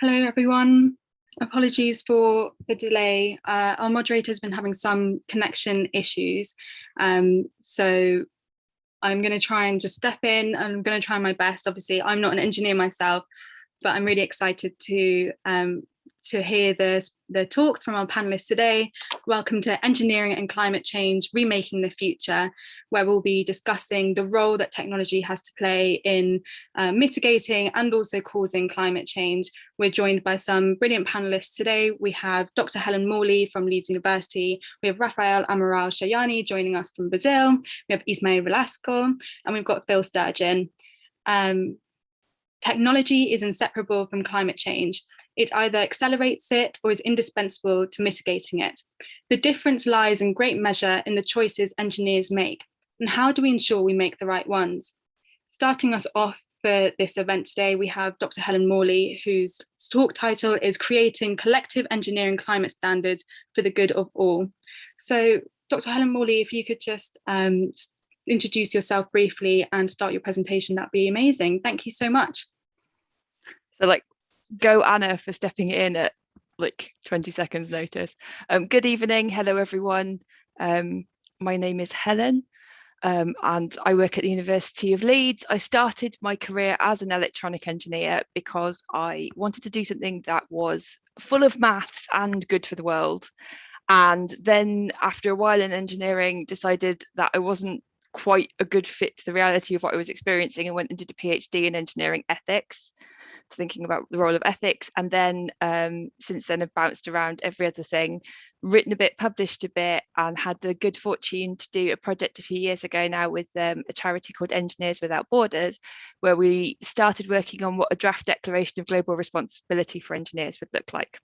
Hello, everyone. Apologies for the delay. Our moderator has been having some connection issues. So I'm going to try and just step in and I'm going to try my best. Obviously, I'm not an engineer myself, but I'm really excited to hear the talks from our panelists today. Welcome to Engineering and Climate Change, Remaking the Future, where we'll be discussing the role that technology has to play in mitigating and also causing climate change. We're joined by some brilliant panelists today. We have Dr. Helen Morley from Leeds University. We have Rafael Amaral Shayani joining us from Brazil. We have Ismael Velasco, and we've got Phil Sturgeon. Technology is inseparable from climate change. It either accelerates it or is indispensable to mitigating it. The difference lies in great measure in the choices engineers make, and how do we ensure we make the right ones? Starting us off for this event today, we have Dr. Helen Morley, whose talk title is Creating Collective Engineering Climate Standards for the Good of All. So, Dr. Helen Morley, if you could just introduce yourself briefly and start your presentation, that'd be amazing. Thank you so much. So go Anna for stepping in at 20 seconds notice. Good evening, hello everyone. My name is Helen and I work at the University of Leeds. I started my career as an electronic engineer because I wanted to do something that was full of maths and good for the world. And then after a while in engineering, decided that I wasn't quite a good fit to the reality of what I was experiencing and went and did a PhD in engineering ethics. So thinking about the role of ethics, and then since then I've bounced around every other thing, written a bit, published a bit, and had the good fortune to do a project a few years ago now with a charity called Engineers Without Borders, where we started working on what a draft declaration of global responsibility for engineers would look like.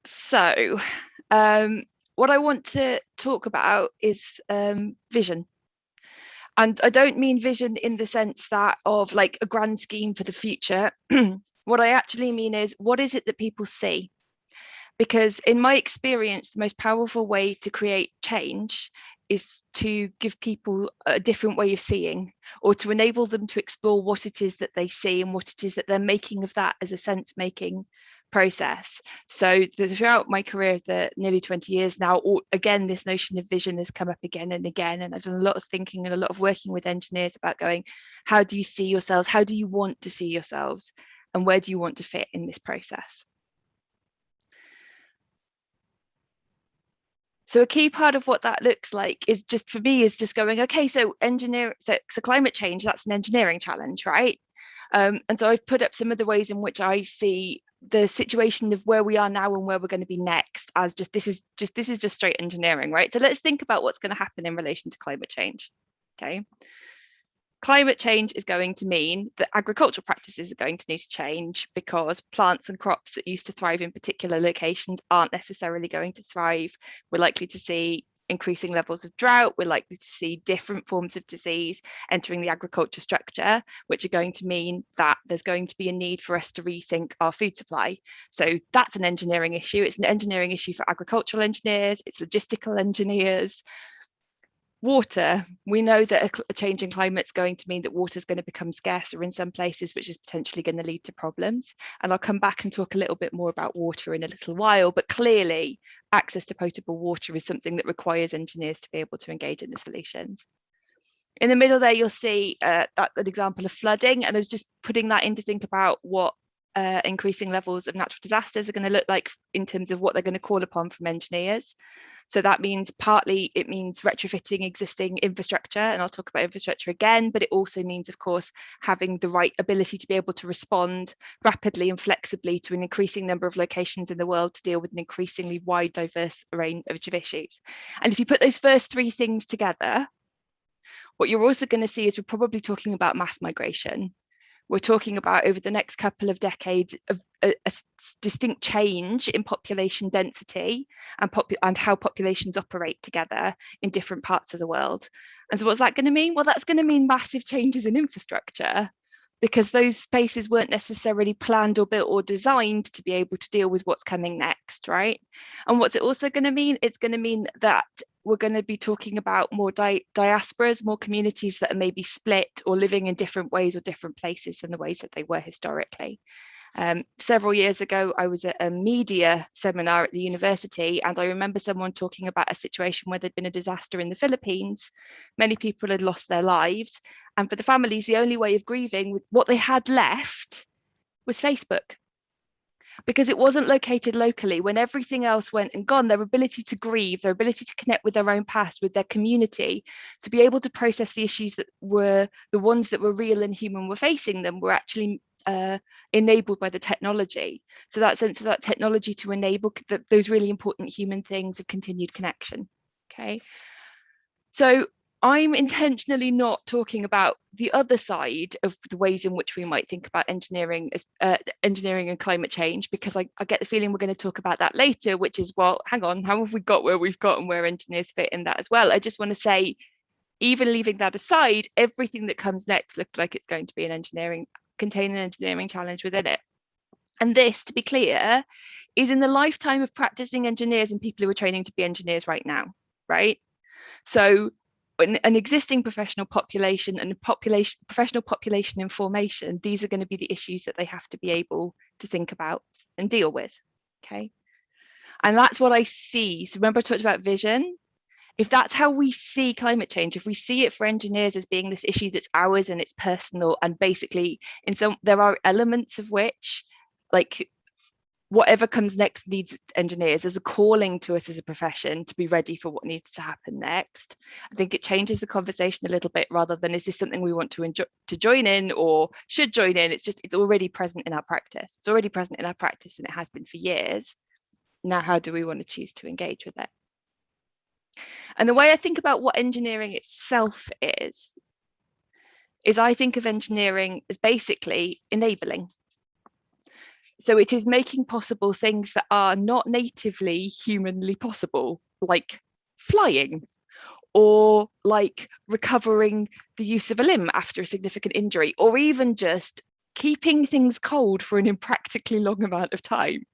So what I want to talk about is vision. And I don't mean vision in the sense that of a grand scheme for the future. What I actually mean is, what is it that people see? Because in my experience, the most powerful way to create change is to give people a different way of seeing, or to enable them to explore what it is that they see and what it is that they're making of that as a sense-making process. So throughout my career, the nearly 20 years now, again, this notion of vision has come up again and again, and I've done a lot of thinking and a lot of working with engineers about going, how do you see yourselves? How do you want to see yourselves? And where do you want to fit in this process? So a key part of what that looks like is just, for me, is just going, okay, so climate change, that's an engineering challenge, right? And so I've put up some of the ways in which I see the situation of where we are now and where we're going to be next as this is just straight engineering, right? So let's think about what's going to happen in relation to climate change. Okay. Climate change is going to mean that agricultural practices are going to need to change, because plants and crops that used to thrive in particular locations aren't necessarily going to thrive. We're likely to see increasing levels of drought. We're likely to see different forms of disease entering the agriculture structure, which are going to mean that there's going to be a need for us to rethink our food supply. So that's an engineering issue. It's an engineering issue for agricultural engineers, it's logistical engineers. Water, we know that a change in climate is going to mean that water is going to become scarcer in some places, which is potentially going to lead to problems. And I'll come back and talk a little bit more about water in a little while, but clearly access to potable water is something that requires engineers to be able to engage in the solutions. In the middle there, you'll see an example of flooding, and I was just putting that in to think about what increasing levels of natural disasters are going to look like in terms of what they're going to call upon from engineers. So that means partly it means retrofitting existing infrastructure, and I'll talk about infrastructure again, but it also means, of course, having the right ability to be able to respond rapidly and flexibly to an increasing number of locations in the world to deal with an increasingly wide, diverse range of issues. And if you put those first three things together, what you're also going to see is we're probably talking about mass migration. We're talking about, over the next couple of decades, a distinct change in population density and how populations operate together in different parts of the world. And so what's that going to mean? Well, that's going to mean massive changes in infrastructure, because those spaces weren't necessarily planned or built or designed to be able to deal with what's coming next, right? And what's it also going to mean? It's going to mean that we're going to be talking about more diasporas, more communities that are maybe split or living in different ways or different places than the ways that they were historically. Several years ago, I was at a media seminar at the university, and I remember someone talking about a situation where there'd been a disaster in the Philippines. Many people had lost their lives, and for the families, the only way of grieving with what they had left was Facebook, because it wasn't located locally. When everything else went and gone, their ability to grieve, their ability to connect with their own past, with their community, to be able to process the issues that were the ones that were real and human were facing them, were actually enabled by the technology. So that sense of that technology to enable those really important human things of continued connection. Okay, so I'm intentionally not talking about the other side of the ways in which we might think about engineering as engineering and climate change, because I get the feeling we're going to talk about that later, which is, well, hang on, how have we got where we've got and where engineers fit in that as well? I just want to say, even leaving that aside, everything that comes next looks like it's going to be contain an engineering challenge within it. And this, to be clear, is in the lifetime of practicing engineers and people who are training to be engineers right now, right? So an existing professional population and professional population in formation, these are going to be the issues that they have to be able to think about and deal with, okay? And that's what I see. So remember I talked about vision? If that's how we see climate change, if we see it for engineers as being this issue that's ours and it's personal, and basically there are elements of which, like, whatever comes next needs engineers, as a calling to us as a profession to be ready for what needs to happen next. I think it changes the conversation a little bit, rather than is this something we want to join in or should join in. It's already present in our practice. It's already present in our practice, and it has been for years. Now, how do we want to choose to engage with it? And the way I think about what engineering itself is I think of engineering as basically enabling. So it is making possible things that are not natively humanly possible, like flying, or like recovering the use of a limb after a significant injury, or even just keeping things cold for an impractically long amount of time.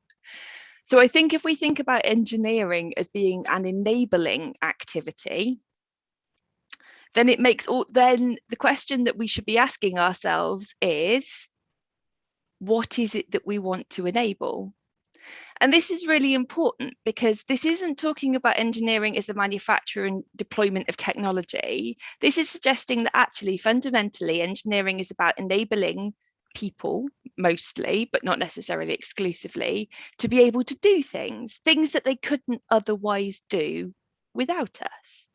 So I think if we think about engineering as being an enabling activity, then then the question that we should be asking ourselves is, what is it that we want to enable? And this is really important, because this isn't talking about engineering as the manufacture and deployment of technology. This is suggesting that actually fundamentally engineering is about enabling people mostly, but not necessarily exclusively, to be able to do things that they couldn't otherwise do without us.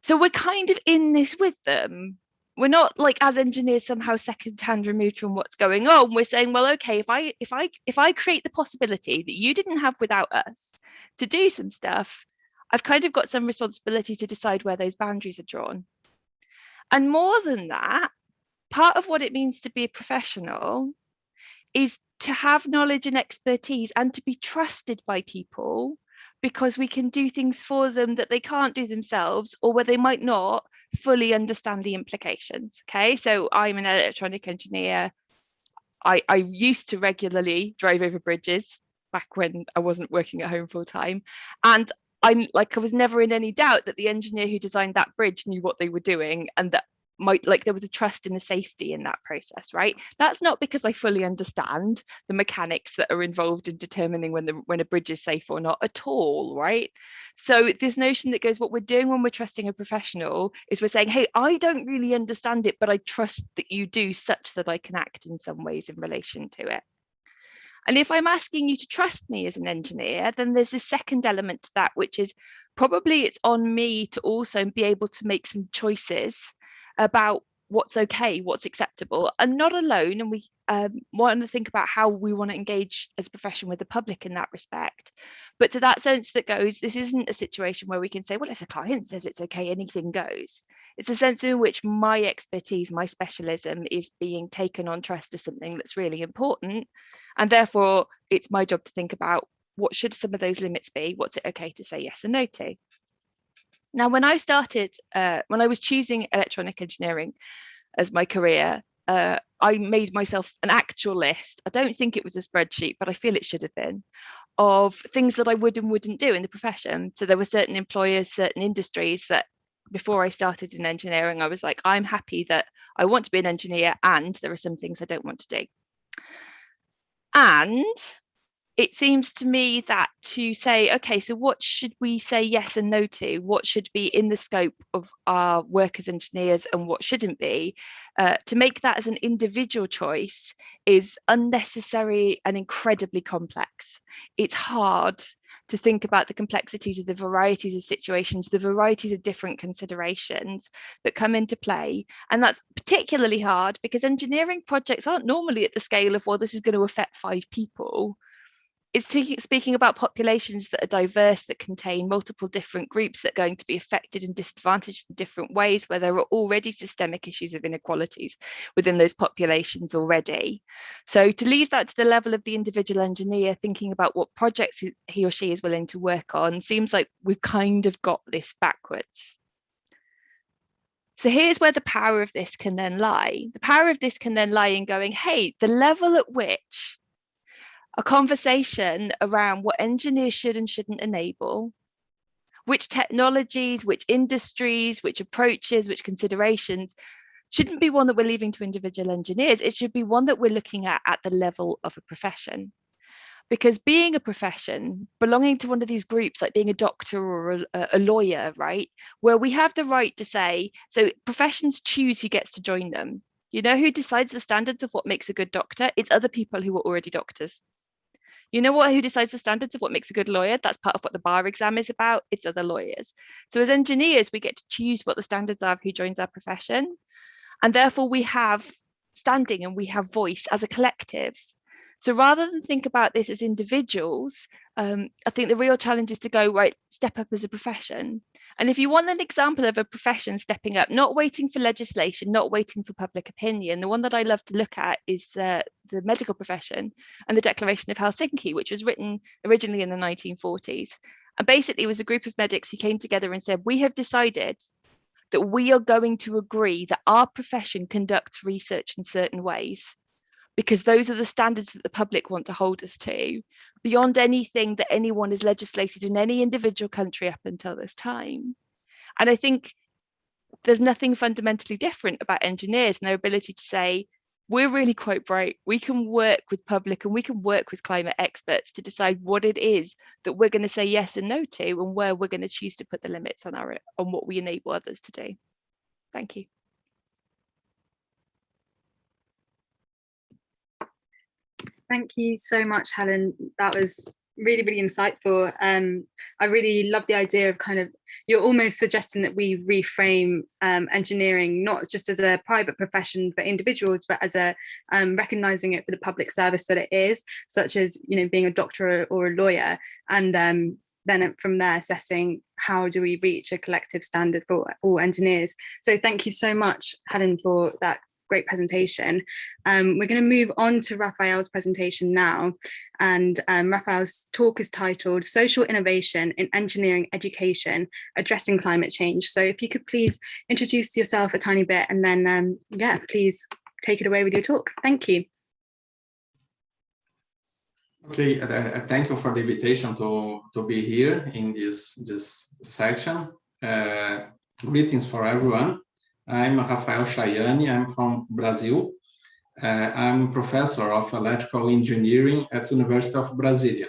So we're kind of in this with them. We're not, like, as engineers, somehow secondhand removed from what's going on. We're saying, well, okay, if I create the possibility that you didn't have without us to do some stuff, I've kind of got some responsibility to decide where those boundaries are drawn. And more than that, part of what it means to be a professional is to have knowledge and expertise and to be trusted by people, because we can do things for them that they can't do themselves, or where they might not fully understand the implications. Okay, so I'm an electronic engineer. I used to regularly drive over bridges back when I wasn't working at home full time, and I was never in any doubt that the engineer who designed that bridge knew what they were doing, and that there was a trust in the safety in that process, right? That's not because I fully understand the mechanics that are involved in determining when a bridge is safe or not at all, right? So this notion that goes, what we're doing when we're trusting a professional is we're saying, hey, I don't really understand it, but I trust that you do, such that I can act in some ways in relation to it. And if I'm asking you to trust me as an engineer, then there's this second element to that, which is probably it's on me to also be able to make some choices about what's okay, what's acceptable, and not alone. And we want to think about how we want to engage as a profession with the public in that respect. But to that sense that goes, this isn't a situation where we can say, well, if the client says it's okay, anything goes. It's a sense in which my expertise, my specialism is being taken on trust as something that's really important. And therefore, it's my job to think about, what should some of those limits be? What's it okay to say yes and no to? Now, when I started, when I was choosing electronic engineering as my career, I made myself an actual list. I don't think it was a spreadsheet, but I feel it should have been, of things that I would and wouldn't do in the profession. So there were certain employers, certain industries that before I started in engineering, I was like, I'm happy that I want to be an engineer, and there are some things I don't want to do. And it seems to me that to say, okay, so what should we say yes and no to? What should be in the scope of our work as engineers and what shouldn't be? To make that as an individual choice is unnecessary and incredibly complex. It's hard to think about the complexities of the varieties of situations, the varieties of different considerations that come into play. And that's particularly hard because engineering projects aren't normally at the scale of, well, this is going to affect 5 people. It's speaking about populations that are diverse, that contain multiple different groups that are going to be affected and disadvantaged in different ways, where there are already systemic issues of inequalities within those populations already. So to leave that to the level of the individual engineer thinking about what projects he or she is willing to work on seems like we've kind of got this backwards. So here's where the power of this can then lie. The power of this can then lie in going, hey, the level at which a conversation around what engineers should and shouldn't enable, which technologies, which industries, which approaches, which considerations, shouldn't be one that we're leaving to individual engineers. It should be one that we're looking at the level of a profession. Because being a profession, belonging to one of these groups, like being a doctor or a lawyer, right, where we have the right to say, so professions choose who gets to join them. You know who decides the standards of what makes a good doctor? It's other people who are already doctors. You know what? Who decides the standards of what makes a good lawyer? That's part of what the bar exam is about. It's other lawyers. So as engineers, we get to choose what the standards are of who joins our profession. And therefore we have standing and we have voice as a collective. So rather than think about this as individuals, I think the real challenge is to go, right, step up as a profession. And if you want an example of a profession stepping up, not waiting for legislation, not waiting for public opinion, the one that I love to look at is the medical profession and the Declaration of Helsinki, which was written originally in the 1940s. And basically it was a group of medics who came together and said, we have decided that we are going to agree that our profession conducts research in certain ways, because those are the standards that the public want to hold us to, beyond anything that anyone has legislated in any individual country up until this time. And I think there's nothing fundamentally different about engineers and their ability to say, we're really quite bright. We can work with public and we can work with climate experts to decide what it is that we're going to say yes and no to, and where we're going to choose to put the limits on what we enable others to do. Thank you. Thank you so much, Helen. That was really, really insightful. I really love the idea of kind of, you're almost suggesting that we reframe engineering, not just as a private profession for individuals, but as a recognizing it for the public service that it is, such as, you know, being a doctor or a lawyer. And then from there assessing how do we reach a collective standard for all engineers. So thank you so much, Helen, for that great presentation. We're going to move on to Raphael's presentation now, and Raphael's talk is titled Social Innovation in Engineering Education, Addressing Climate Change. So if you could please introduce yourself a tiny bit, and then yeah, please take it away with your talk. Thank you. Okay, thank you for the invitation to be here in this section. Greetings for everyone. I'm Rafael Chayane. I'm from Brazil. I'm professor of electrical engineering at the University of Brasilia.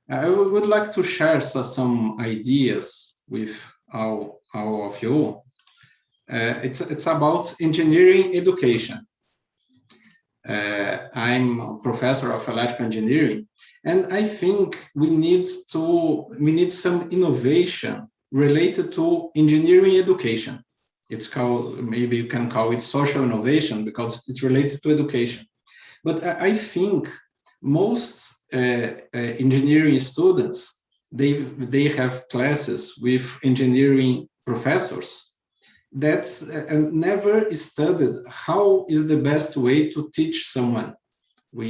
I would like to share some ideas with all of you. It's about engineering education. I'm a professor of electrical engineering, and I think we need some innovation related to engineering education. It's called, maybe you can call it social innovation because it's related to education. But I think most engineering students, they have classes with engineering professors that never studied how is the best way to teach someone. We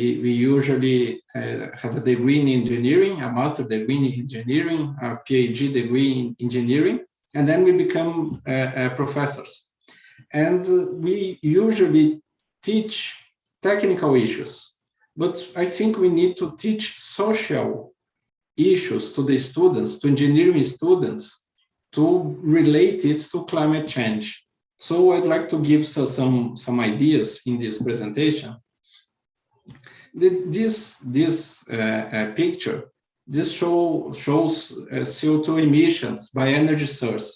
usually have a degree in engineering, a master degree in engineering, a PhD degree in engineering, and then we become professors. And we usually teach technical issues, but I think we need to teach social issues to the students, to engineering students, to relate it to climate change. So I'd like to give some ideas in this presentation. This picture, this shows CO2 emissions by energy source.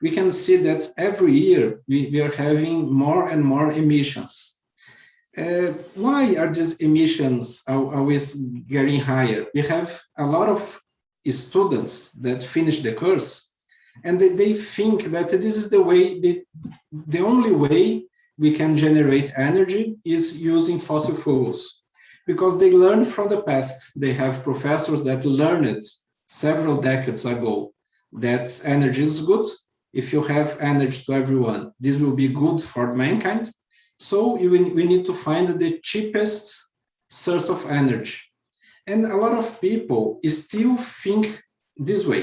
We can see that every year we are having more and more emissions. Why are these emissions always getting higher? We have a lot of students that finish the course, and they think that this is the way, the only way we can generate energy is using fossil fuels, because they learn from the past. They have professors that learned several decades ago that energy is good. If you have energy to everyone, this will be good for mankind. So we need to find the cheapest source of energy. And a lot of people still think this way.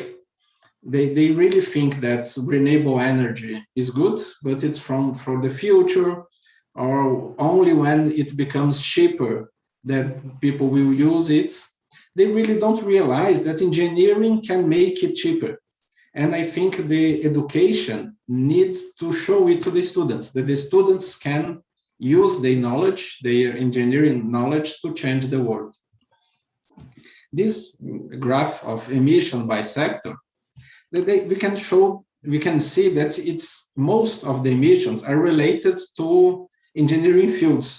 They really think that renewable energy is good, but it's for the future, or only when it becomes cheaper that people will use it. They really don't realize that engineering can make it cheaper. And I think the education needs to show it to the students, that the students can use their knowledge, their engineering knowledge, to change the world. This graph of emission by sector, we can see that most of the emissions are related to engineering fields.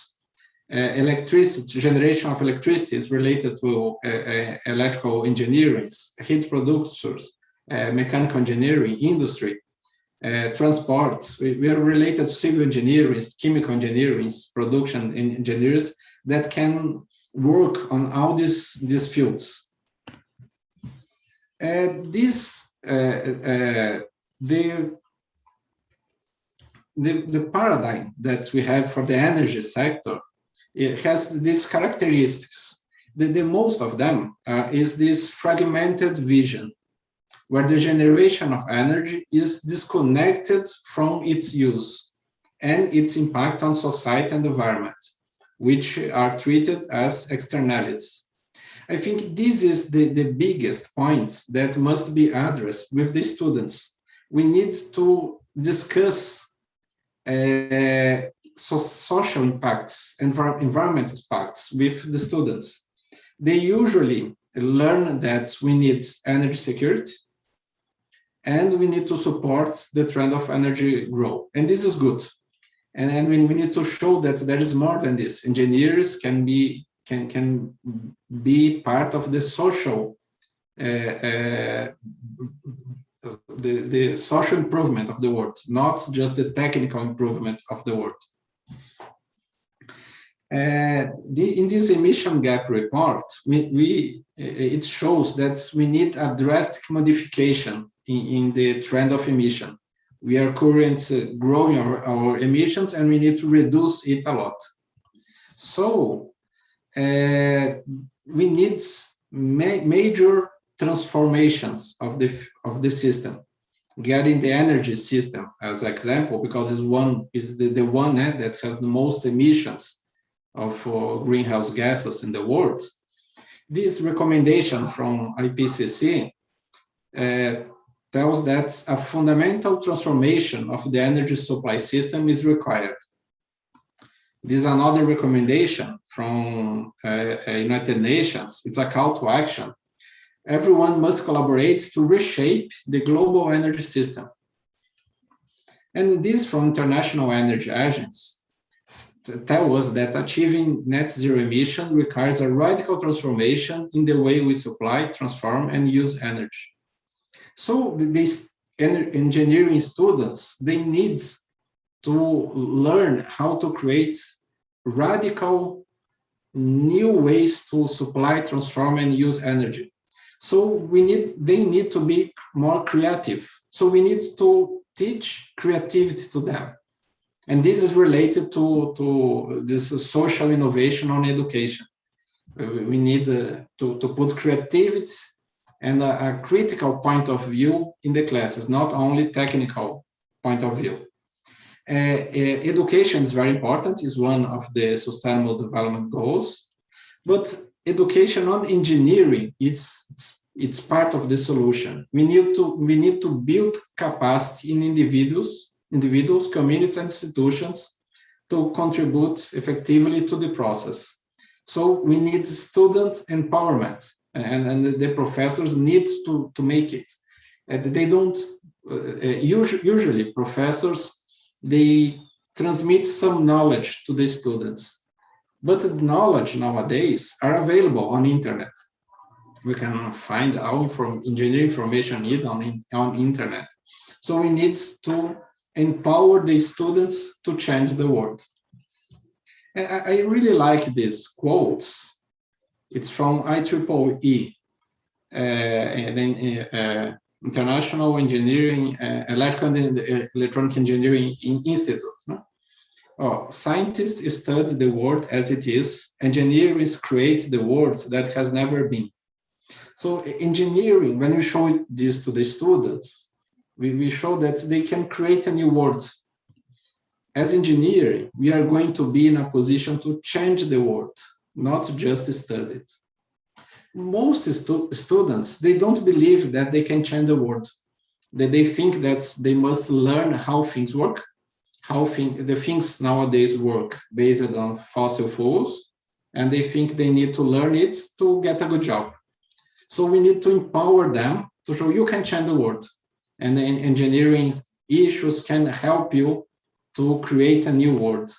Electricity, generation of electricity is related to electrical engineering, heat producers, mechanical engineering, industry, transport. We are related to civil engineering, chemical engineering, production engineers that can work on all these fields. The paradigm that we have for the energy sector, it has these characteristics. The most of them is this fragmented vision, where the generation of energy is disconnected from its use and its impact on society and environment, which are treated as externalities. I think this is the biggest point that must be addressed with the students. We need to discuss social impacts, environmental impacts with the students. They usually learn that we need energy security, and we need to support the trend of energy growth. And this is good. And we need to show that there is more than this. Engineers can be part of the social, the social improvement of the world, not just the technical improvement of the world. In this emission gap report, it shows that we need a drastic modification in the trend of emission. We are currently growing our emissions, and we need to reduce it a lot. So we need major transformations of the system. Getting the energy system as an example, because it's the one that has the most emissions of greenhouse gases in the world. This recommendation from IPCC tells that a fundamental transformation of the energy supply system is required. This is another recommendation from United Nations. It's a call to action. Everyone must collaborate to reshape the global energy system. And this from international energy agents tell us that achieving net zero emission requires a radical transformation in the way we supply, transform, and use energy. So these engineering students, they need to learn how to create radical new ways to supply, transform, and use energy. So they need to be more creative. So we need to teach creativity to them. And this is related to this social innovation on education. We need to put creativity and a critical point of view in the classes, not only technical point of view. Education is very important, is one of the Sustainable Development Goals, But education on engineering, it's part of the solution. We need to build capacity in individuals, communities, and institutions to contribute effectively to the process. So we need student empowerment, and the professors need to make it. And they don't usually professors, they transmit some knowledge to the students, but the knowledge nowadays are available on internet. We can find all from engineering information need on internet. So we need to empower the students to change the world. I really like these quotes. It's from IEEE, and then International Engineering, Electrical and Electronic Engineering Institute. No? Oh, scientists study the world as it is. Engineers create the world that has never been. So engineering, when we show this to the students, we show that they can create a new world. As engineering, we are going to be in a position to change the world, not just study it. Most students, they don't believe that they can change the world. That they think that they must learn how things work, how the things nowadays work based on fossil fuels, and they think they need to learn it to get a good job. So we need to empower them to show you can change the world. And then engineering issues can help you to create a new world.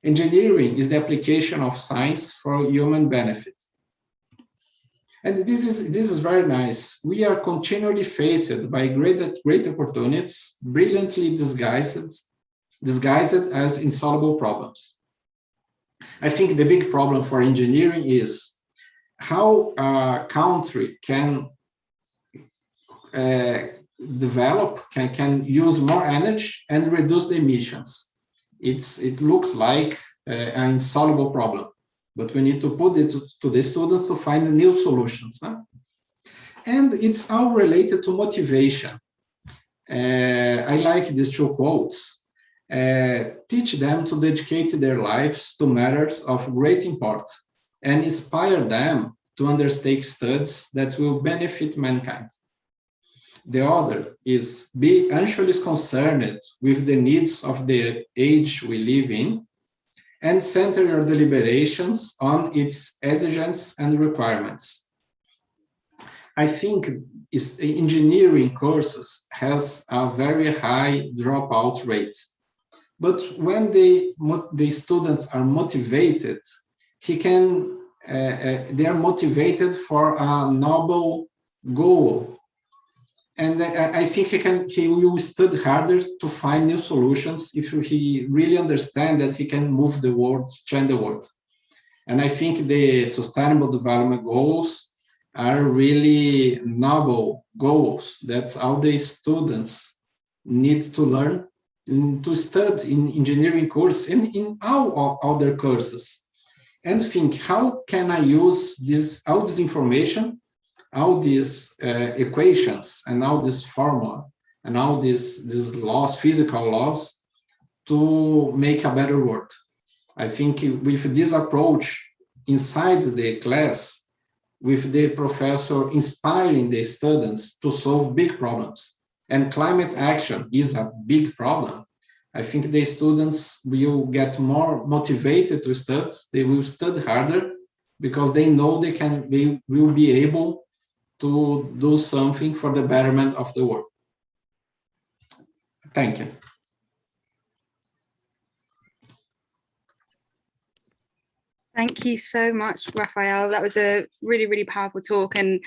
Engineering is the application of science for human benefit. And this is very nice. We are continually faced by great opportunities, brilliantly disguised as insoluble problems. I think the big problem for engineering is how a country can develop, can use more energy and reduce the emissions. It looks like an insoluble problem, but we need to put it to the students to find new solutions. Huh? And it's all related to motivation. I like these two quotes. Teach them to dedicate their lives to matters of great import and inspire them to undertake studies that will benefit mankind. The other is be anxiously concerned with the needs of the age we live in and center your deliberations on its exigence and requirements. I think engineering courses has a very high dropout rate, but when the students are motivated, they are motivated for a noble goal. And I think he will study harder to find new solutions if he really understands that he can move the world, change the world. And I think the Sustainable Development Goals are really noble goals. That's how the students need to learn to study in engineering course and in all other courses. And think, how can I use all this information, all these equations, and all this formula, and all these laws, physical laws, to make a better world. I think with this approach inside the class, with the professor inspiring the students to solve big problems, and climate action is a big problem, I think the students will get more motivated to study. They will study harder because they know they will be able to do something for the betterment of the world. Thank you. Thank you so much, Raphael. That was a really, really powerful talk, and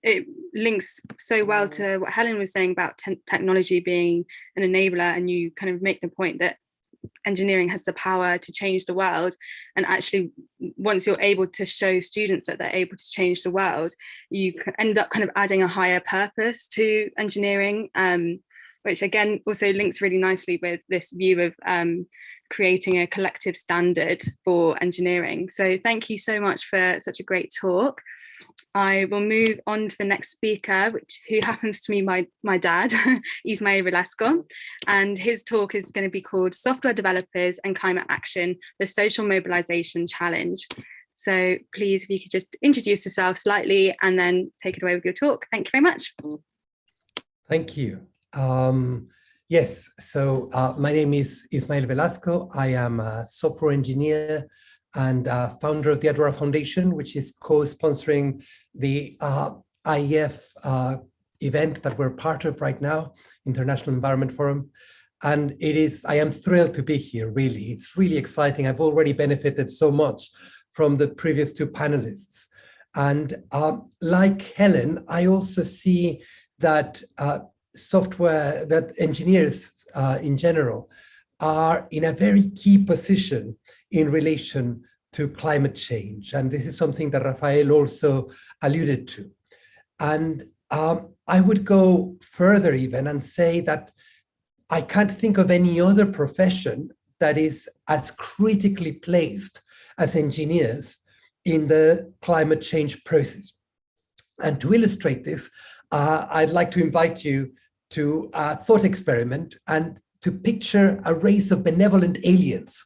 it links so well to what Helen was saying about technology being an enabler, and you kind of make the point that engineering has the power to change the world. And actually, once you're able to show students that they're able to change the world, you end up kind of adding a higher purpose to engineering, which again also links really nicely with this view of creating a collective standard for engineering. So thank you so much for such a great talk. I will move on to the next speaker, who happens to be my dad, Ismael Velasco, and his talk is going to be called Software Developers and Climate Action, the Social Mobilization Challenge. So please, if you could just introduce yourself slightly and then take it away with your talk. Thank you very much. Thank you. Yes, so my name is Ismael Velasco. I am a software engineer and founder of the Adora Foundation, which is co-sponsoring the IEF event that we're part of right now, International Environment Forum. And I am thrilled to be here, really. It's really exciting. I've already benefited so much from the previous two panelists. And like Helen, I also see that software, that engineers in general are in a very key position in relation to climate change. And this is something that Rafael also alluded to. And I would go further even and say that I can't think of any other profession that is as critically placed as engineers in the climate change process. And to illustrate this, I'd like to invite you to a thought experiment and to picture a race of benevolent aliens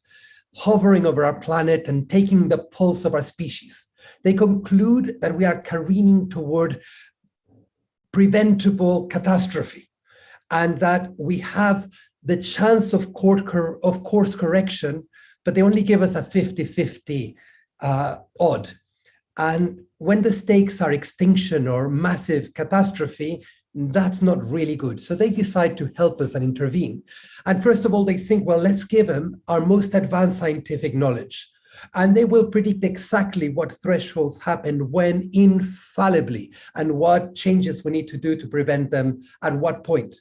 hovering over our planet and taking the pulse of our species. They conclude that we are careening toward preventable catastrophe and that we have the chance of course correction, but they only give us a 50-50 odd. And when the stakes are extinction or massive catastrophe, that's not really good. So they decide to help us and intervene. And first of all, they think, well, let's give them our most advanced scientific knowledge. And they will predict exactly what thresholds happen when infallibly and what changes we need to do to prevent them at what point.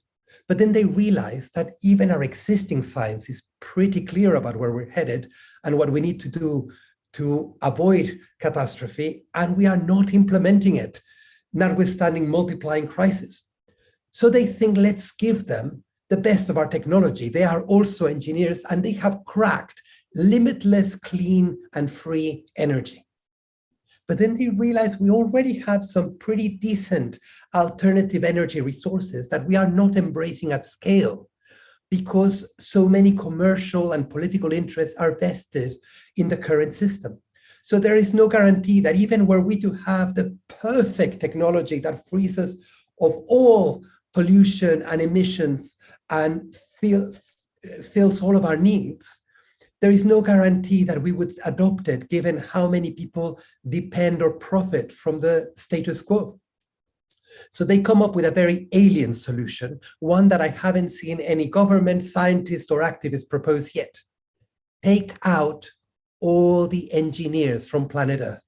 But then they realize that even our existing science is pretty clear about where we're headed and what we need to do to avoid catastrophe, and we are not implementing it, notwithstanding multiplying crises. So they think, let's give them the best of our technology. They are also engineers, and they have cracked limitless, clean, and free energy. But then they realize we already have some pretty decent alternative energy resources that we are not embracing at scale because so many commercial and political interests are vested in the current system. So there is no guarantee that even were we to have the perfect technology that frees us of all pollution and emissions and fills all of our needs, there is no guarantee that we would adopt it given how many people depend or profit from the status quo. So they come up with a very alien solution, one that I haven't seen any government, scientist, or activist propose yet. Take out all the engineers from planet Earth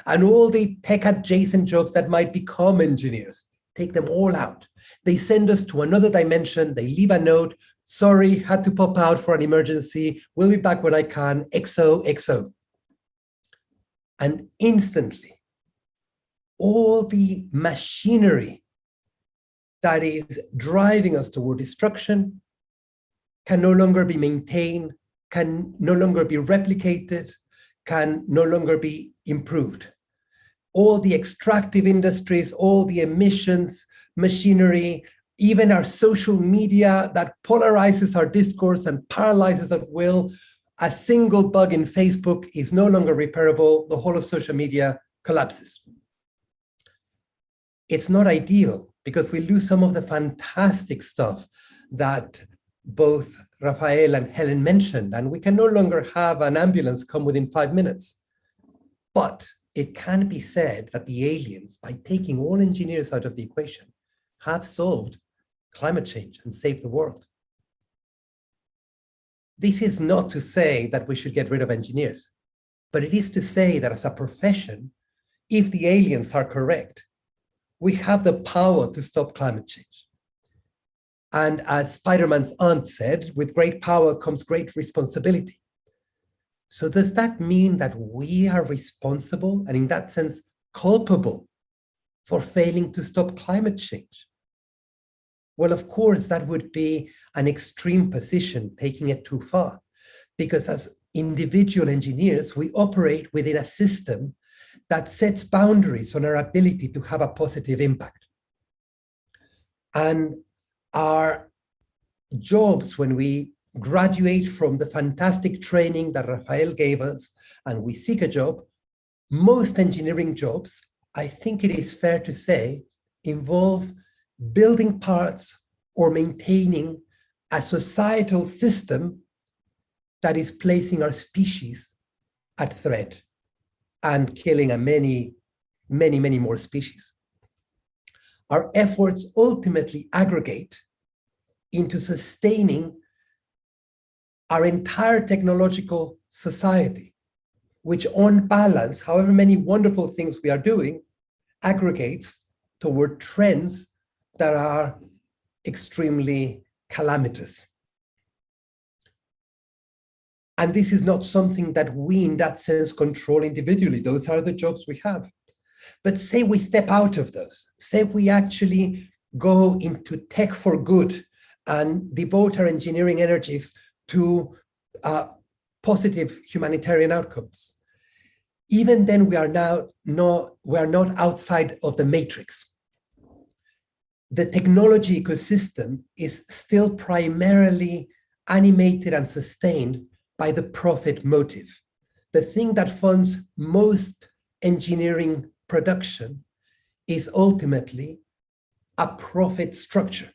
and all the tech adjacent jobs that might become engineers. Take them all out. They send us to another dimension. They leave a note. Sorry, had to pop out for an emergency. We'll be back when I can. XOXO. And instantly, all the machinery that is driving us toward destruction can no longer be maintained, can no longer be replicated, can no longer be improved. All the extractive industries, all the emissions, machinery, even our social media that polarizes our discourse and paralyzes at will, a single bug in Facebook is no longer repairable. The whole of social media collapses. It's not ideal because we lose some of the fantastic stuff that both Rafael and Helen mentioned, and we can no longer have an ambulance come within 5 minutes. But it can be said that the aliens, by taking all engineers out of the equation, have solved climate change and saved the world. This is not to say that we should get rid of engineers, but it is to say that as a profession, if the aliens are correct, we have the power to stop climate change. And as Spider-Man's aunt said, with great power comes great responsibility. So does that mean that we are responsible and in that sense culpable for failing to stop climate change? Well, of course, that would be an extreme position, taking it too far, because as individual engineers, we operate within a system that sets boundaries on our ability to have a positive impact. And our jobs, when we graduate from the fantastic training that Rafael gave us and we seek a job, most engineering jobs, I think it is fair to say, involve building parts or maintaining a societal system that is placing our species at threat and killing many more species. Our efforts ultimately aggregate into sustaining our entire technological society, which on balance, however many wonderful things we are doing, aggregates toward trends that are extremely calamitous. And this is not something that we, in that sense, control individually. Those are the jobs we have. But say we step out of those, say we actually go into tech for good and devote our engineering energies to positive humanitarian outcomes. Even then, we are not outside of the matrix. The technology ecosystem is still primarily animated and sustained by the profit motive. The thing that funds most engineering production is ultimately a profit structure.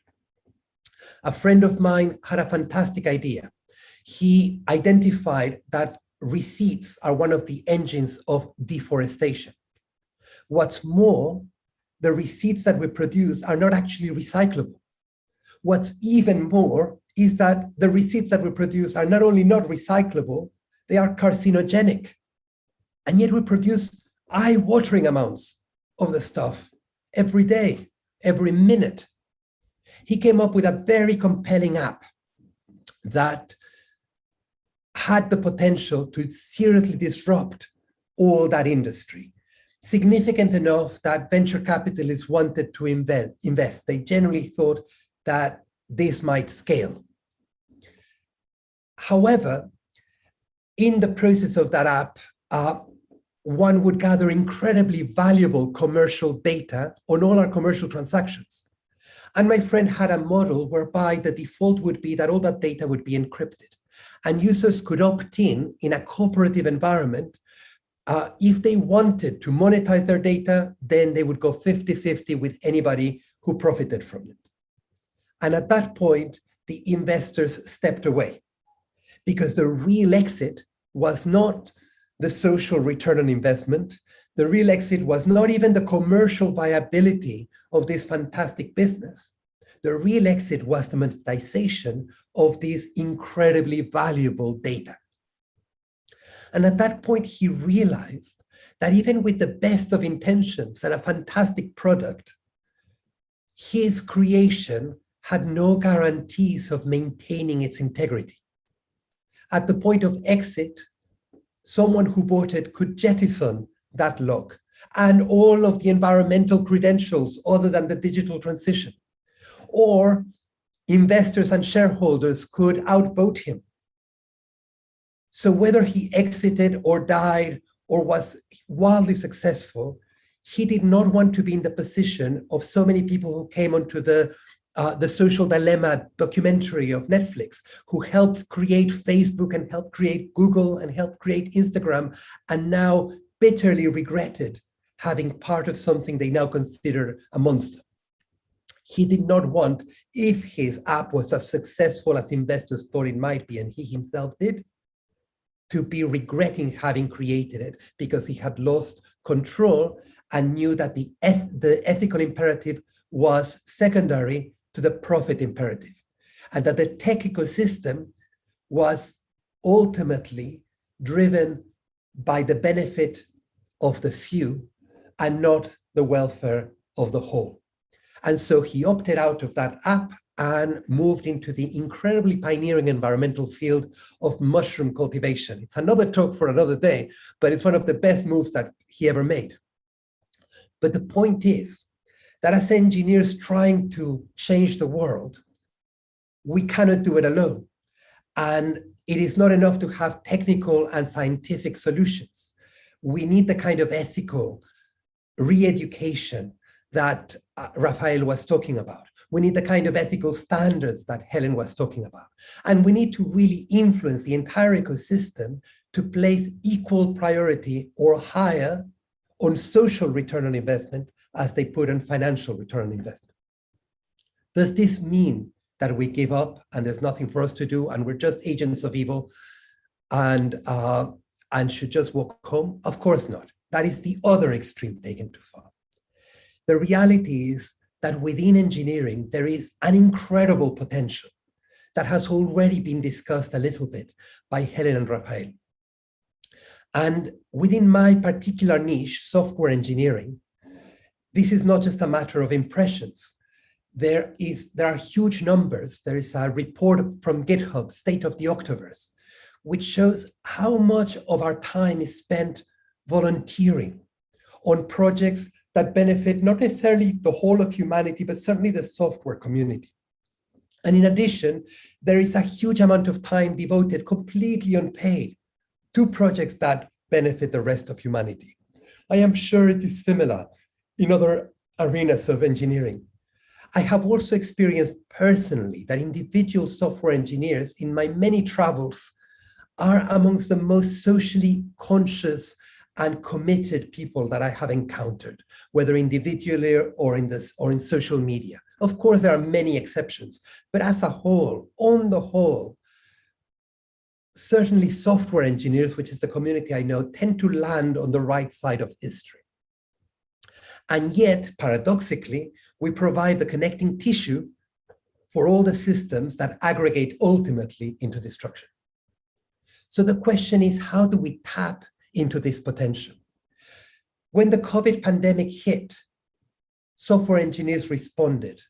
A friend of mine had a fantastic idea. He identified that receipts are one of the engines of deforestation. What's more, the receipts that we produce are not actually recyclable. What's even more is that the receipts that we produce are not only not recyclable, they are carcinogenic. And yet we produce eye-watering amounts of the stuff every day, every minute. He came up with a very compelling app that had the potential to seriously disrupt all that industry, significant enough that venture capitalists wanted to invest. They generally thought that this might scale. However, in the process of that app, one would gather incredibly valuable commercial data on all our commercial transactions. And my friend had a model whereby the default would be that all that data would be encrypted. And users could opt in a cooperative environment. If they wanted to monetize their data, then they would go 50-50 with anybody who profited from it. And at that point, the investors stepped away because the real exit was not the social return on investment. The real exit was not even the commercial viability of this fantastic business. The real exit was the monetization of this incredibly valuable data. And at that point, he realized that even with the best of intentions and a fantastic product, his creation had no guarantees of maintaining its integrity. At the point of exit, someone who bought it could jettison that lock and all of the environmental credentials other than the digital transition. Or investors and shareholders could outvote him. So whether he exited or died or was wildly successful, he did not want to be in the position of so many people who came onto the Social Dilemma documentary of Netflix, who helped create Facebook and helped create Google and helped create Instagram, and now bitterly regretted having part of something they now consider a monster. He did not want, if his app was as successful as investors thought it might be, and he himself did, to be regretting having created it because he had lost control and knew that the ethical imperative was secondary to the profit imperative, and that the tech ecosystem was ultimately driven by the benefit of the few and not the welfare of the whole. And so he opted out of that app and moved into the incredibly pioneering environmental field of mushroom cultivation. It's another talk for another day, but it's one of the best moves that he ever made. But the point is that as engineers trying to change the world, we cannot do it alone. And it is not enough to have technical and scientific solutions. We need the kind of ethical re-education that Rafael was talking about. We need the kind of ethical standards that Helen was talking about. And we need to really influence the entire ecosystem to place equal priority or higher on social return on investment as they put on financial return on investment. Does this mean that we give up and there's nothing for us to do and we're just agents of evil and should just walk home? Of course not. That is the other extreme taken too far. The reality is that within engineering, there is an incredible potential that has already been discussed a little bit by Helen and Rafael. And within my particular niche, software engineering, this is not just a matter of impressions. There are huge numbers. There is a report from GitHub, State of the Octoverse, which shows how much of our time is spent volunteering on projects that benefit not necessarily the whole of humanity, but certainly the software community. And in addition, there is a huge amount of time devoted completely unpaid to projects that benefit the rest of humanity. I am sure it is similar in other arenas of engineering. I have also experienced personally that individual software engineers in my many travels are amongst the most socially conscious and committed people that I have encountered, whether individually or in social media. Of course, there are many exceptions, but as a whole, on the whole, certainly software engineers, which is the community I know, tend to land on the right side of history. And yet, paradoxically, we provide the connecting tissue for all the systems that aggregate ultimately into destruction. So the question is, how do we tap into this potential? When the COVID pandemic hit, software engineers responded.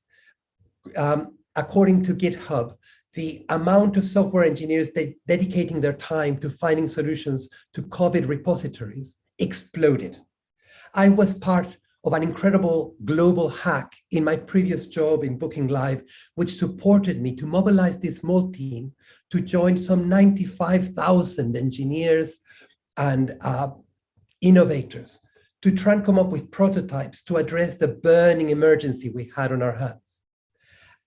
According to GitHub, the amount of software engineers dedicating their time to finding solutions to COVID repositories exploded. I was part of an incredible global hack in my previous job in Booking Live, which supported me to mobilize this small team to join some 95,000 engineers and innovators to try and come up with prototypes to address the burning emergency we had on our hands.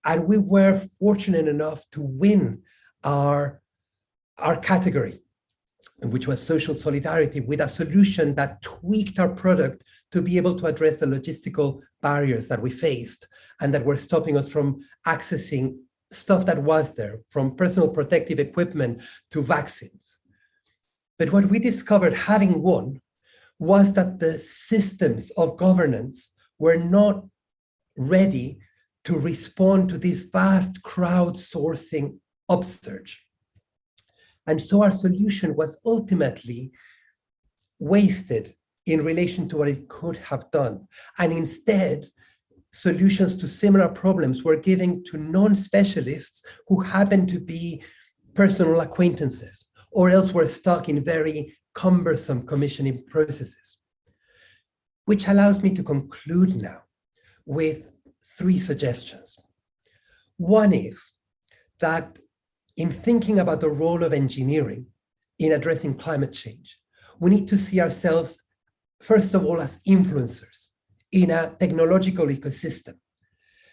And we were fortunate enough to win our category, which was social solidarity, with a solution that tweaked our product to be able to address the logistical barriers that we faced and that were stopping us from accessing stuff that was there, from personal protective equipment to vaccines. But what we discovered, having won, was that the systems of governance were not ready to respond to this vast crowdsourcing upsurge. And so our solution was ultimately wasted in relation to what it could have done. And instead, solutions to similar problems were given to non-specialists who happened to be personal acquaintances, or else were stuck in very cumbersome commissioning processes. Which allows me to conclude now with 3 suggestions. One is that in thinking about the role of engineering in addressing climate change, we need to see ourselves, first of all, as influencers in a technological ecosystem,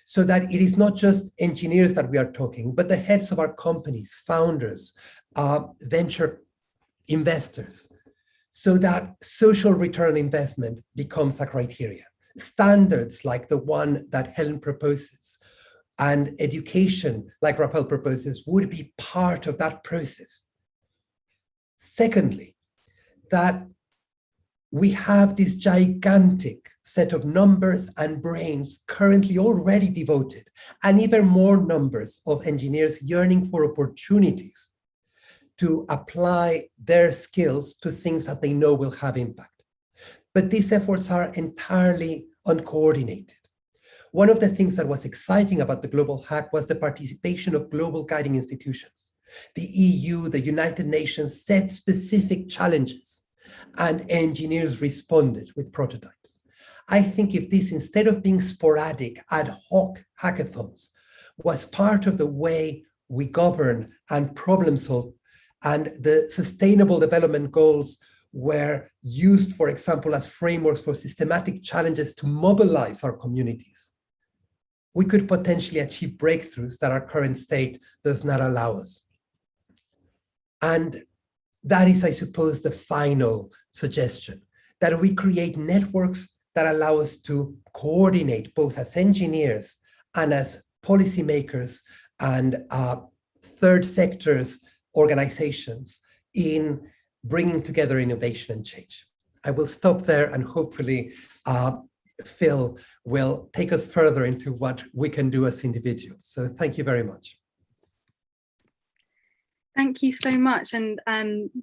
so that it is not just engineers that we are talking, but the heads of our companies, founders, venture investors, so that social return on investment becomes a criteria. Standards like the one that Helen proposes and education like Rafael proposes would be part of that process. Secondly, that we have this gigantic set of numbers and brains currently already devoted, and even more numbers of engineers yearning for opportunities to apply their skills to things that they know will have impact. But these efforts are entirely uncoordinated. One of the things that was exciting about the Global Hack was the participation of global guiding institutions. The EU, the United Nations set specific challenges, and engineers responded with prototypes. I think if this, instead of being sporadic, ad hoc hackathons, was part of the way we govern and problem solve, and the Sustainable Development Goals were used, for example, as frameworks for systematic challenges to mobilize our communities, we could potentially achieve breakthroughs that our current state does not allow us. And that is, I suppose, the final suggestion, that we create networks that allow us to coordinate both as engineers and as policymakers and third sectors organizations in bringing together innovation and change. I will stop there, and hopefully Phil will take us further into what we can do as individuals. So thank you very much. Thank you so much, and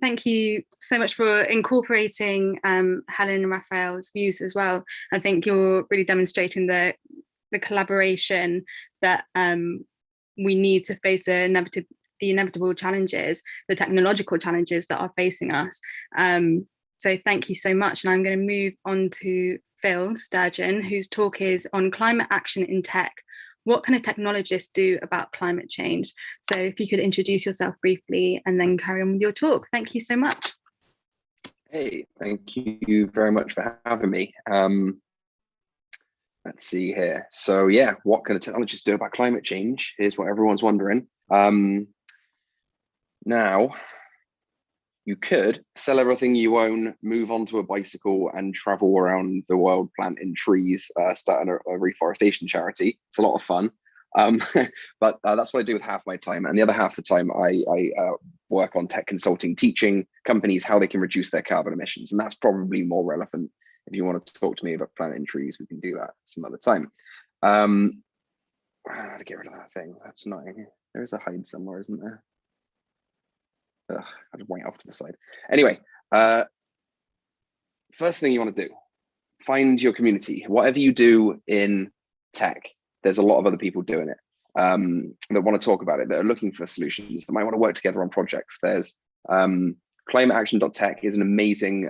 thank you so much for incorporating Helen and Raphael's views as well. I think you're really demonstrating the collaboration that we need to face the inevitable challenges, the technological challenges that are facing us. So thank you so much, and I'm going to move on to Phil Sturgeon, whose talk is on climate action in tech. What can a technologist do about climate change? So if you could introduce yourself briefly and then carry on with your talk. Thank you so much. Hey, thank you very much for having me. Let's see here. So yeah, what can a technologist do about climate change is what everyone's wondering. Now, you could sell everything you own, move onto a bicycle and travel around the world planting trees, starting a reforestation charity. It's a lot of fun. But that's what I do with half my time. And the other half of the time, I work on tech consulting, teaching companies how they can reduce their carbon emissions. And that's probably more relevant. If you want to talk to me about planting trees, we can do that some other time. How to get rid of that thing? That's annoying. There is a hide somewhere, isn't there? Ugh, I'll just wait off to the side. Anyway, first thing you want to do, find your community. Whatever you do in tech, there's a lot of other people doing it that want to talk about it, that are looking for solutions, that might want to work together on projects. There's climateaction.tech is an amazing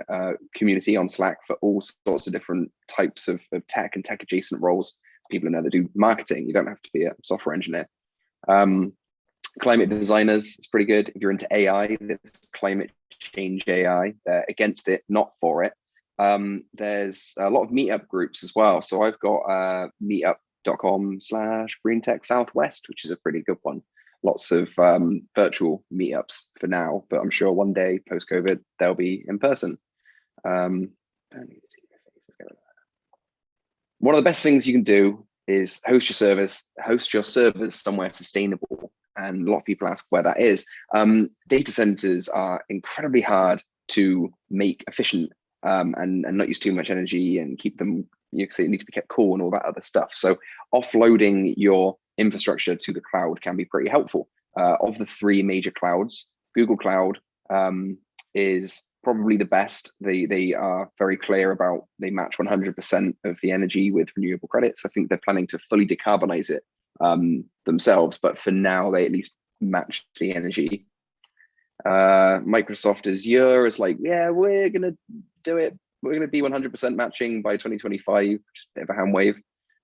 community on Slack for all sorts of different types of tech and tech adjacent roles. People in there that do marketing. You don't have to be a software engineer. Climate designers is pretty good. If you're into AI, there's climate change AI. They're against it, not for it. There's a lot of meetup groups as well. So I've got meetup.com/Green Tech Southwest, which is a pretty good one. Lots of virtual meetups for now, but I'm sure one day post-COVID they'll be in person. Don't need to see your faces. One of the best things you can do is host your servers somewhere sustainable. And a lot of people ask where that is. Data centers are incredibly hard to make efficient and not use too much energy and keep them, because they need to be kept cool and all that other stuff. So offloading your infrastructure to the cloud can be pretty helpful. Of the three major clouds, Google Cloud is probably the best. They are very clear about, they match 100% of the energy with renewable credits. I think they're planning to fully decarbonize it themselves, but for now they at least match the energy. Microsoft Azure is like, yeah, we're gonna do it. We're gonna be 100% matching by 2025, just a bit of a hand wave.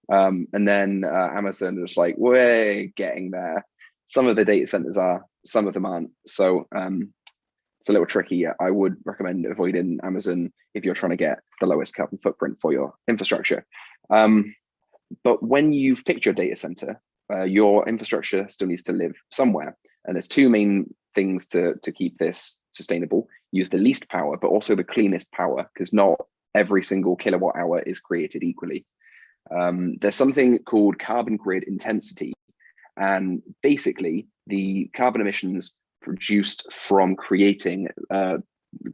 And then Amazon is like, we're getting there. Some of the data centers are, some of them aren't. So it's a little tricky. I would recommend avoiding Amazon if you're trying to get the lowest carbon footprint for your infrastructure. But when you've picked your data center, your infrastructure still needs to live somewhere. And there's two main things to keep this sustainable. Use the least power, but also the cleanest power, because not every single kilowatt hour is created equally. There's something called carbon grid intensity. And basically, the carbon emissions produced from creating a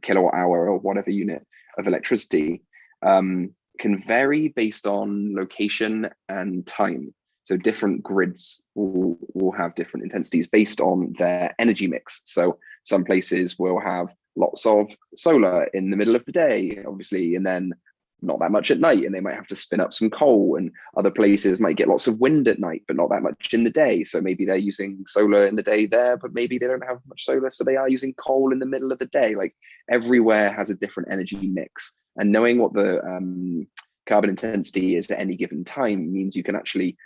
kilowatt hour or whatever unit of electricity can vary based on location and time. So different grids will have different intensities based on their energy mix. So some places will have lots of solar in the middle of the day, obviously, and then not that much at night, and they might have to spin up some coal. And other places might get lots of wind at night, but not that much in the day. So maybe they're using solar in the day there, but maybe they don't have much solar, so they are using coal in the middle of the day. Like everywhere has a different energy mix. And knowing what the carbon intensity is at any given time means you can actually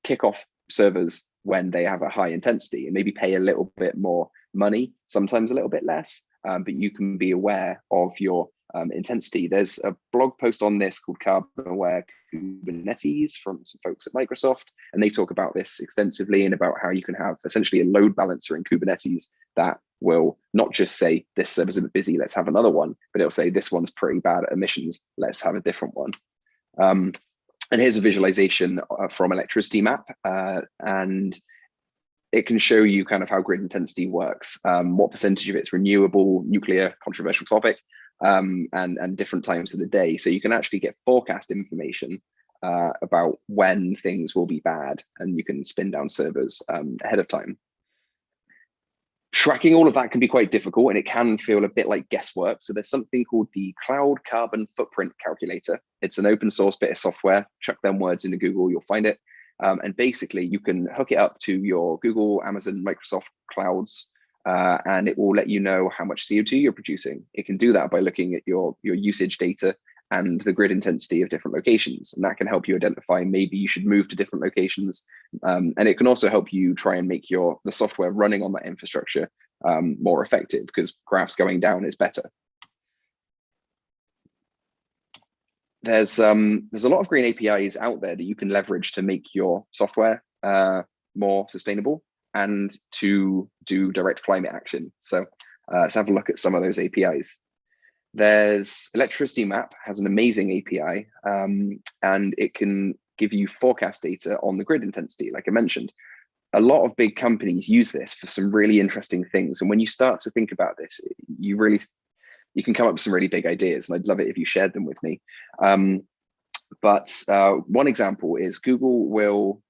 kick off servers when they have a high intensity and maybe pay a little bit more money, sometimes a little bit less, but you can be aware of your intensity. There's a blog post on this called Carbon Aware Kubernetes from some folks at Microsoft, and they talk about this extensively and about how you can have essentially a load balancer in Kubernetes that will not just say this server's a bit busy, let's have another one, but it'll say this one's pretty bad at emissions, let's have a different one. And here's a visualization from Electricity Map, and it can show you kind of how grid intensity works, what percentage of it's renewable, nuclear, controversial topic, and different times of the day. So you can actually get forecast information about when things will be bad, and you can spin down servers ahead of time. Tracking all of that can be quite difficult, and it can feel a bit like guesswork. So there's something called the Cloud Carbon Footprint Calculator. It's an open source bit of software. Chuck them words into Google, you'll find it. And basically you can hook it up to your Google, Amazon, Microsoft clouds, and it will let you know how much CO2 you're producing. It can do that by looking at your usage data and the grid intensity of different locations. And that can help you identify maybe you should move to different locations. And it can also help you try and make the software running on that infrastructure more effective, because graphs going down is better. There's a lot of green APIs out there that you can leverage to make your software more sustainable and to do direct climate action. So let's have a look at some of those APIs. There's Electricity Map has an amazing API, and it can give you forecast data on the grid intensity, like I mentioned. A lot of big companies use this for some really interesting things. And when you start to think about this, you can come up with some really big ideas, and I'd love it if you shared them with me. But one example is Google will,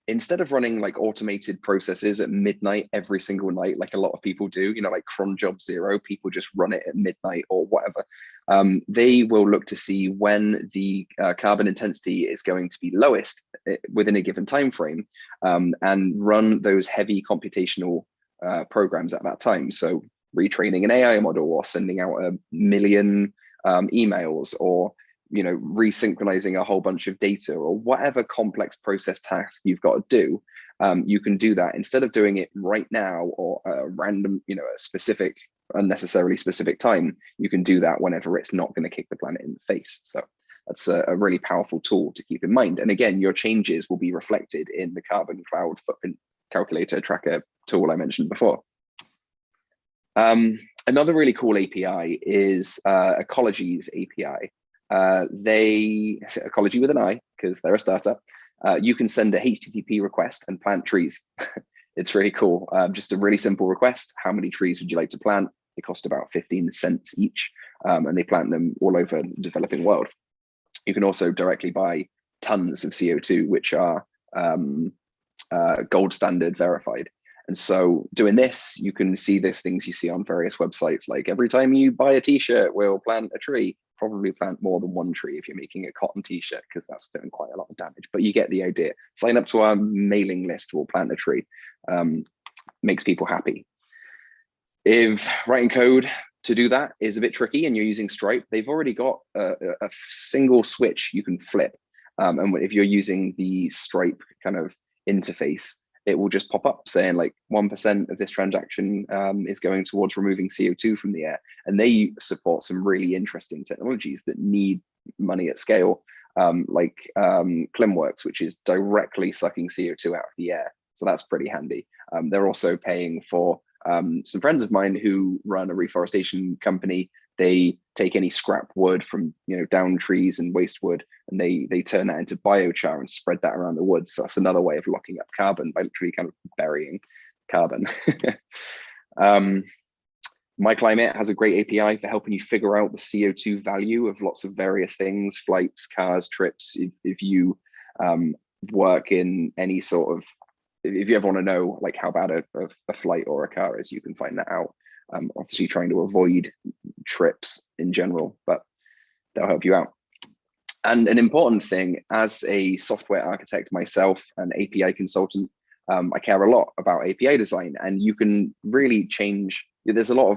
instead of running like automated processes at midnight every single night, like a lot of people do, like cron job 0, people just run it at midnight or whatever. They will look to see when the carbon intensity is going to be lowest within a given time frame, and run those heavy computational programs at that time. So retraining an AI model, or sending out 1 million emails, or resynchronizing a whole bunch of data, or whatever complex process task you've got to do. You can do that instead of doing it right now or a random, a specific, unnecessarily specific time. You can do that whenever it's not going to kick the planet in the face. So that's a really powerful tool to keep in mind. And again, your changes will be reflected in the Carbon Cloud Footprint Calculator Tracker tool I mentioned before. Another really cool API is Ecology's API. Ecology with an I, because they're a startup. You can send a HTTP request and plant trees. It's really cool. Just a really simple request. How many trees would you like to plant? They cost about 15 cents each, and they plant them all over the developing world. You can also directly buy tons of CO2, which are gold standard verified. And so doing this, you can see these things you see on various websites, like every time you buy a t-shirt, we'll plant a tree. Probably plant more than one tree if you're making a cotton t-shirt, because that's doing quite a lot of damage, but you get the idea. Sign up to our mailing list, we'll plant a tree. Makes people happy. If writing code to do that is a bit tricky and you're using Stripe, they've already got a single switch you can flip. And if you're using the Stripe kind of interface, it will just pop up saying like 1% of this transaction is going towards removing CO2 from the air. And they support some really interesting technologies that need money at scale, like Climworks, which is directly sucking CO2 out of the air. So that's pretty handy. They're also paying for some friends of mine who run a reforestation company. They take any scrap wood from downed trees and waste wood, and they turn that into biochar and spread that around the woods. So that's another way of locking up carbon by literally kind of burying carbon. MyClimate has a great API for helping you figure out the CO2 value of lots of various things, flights, cars, trips. If you work in any sort of, if you ever want to know like how bad a flight or a car is, you can find that out. Obviously trying to avoid trips in general, but they'll help you out. And an important thing, as a software architect myself, an API consultant, I care a lot about API design, and you can really change. There's a lot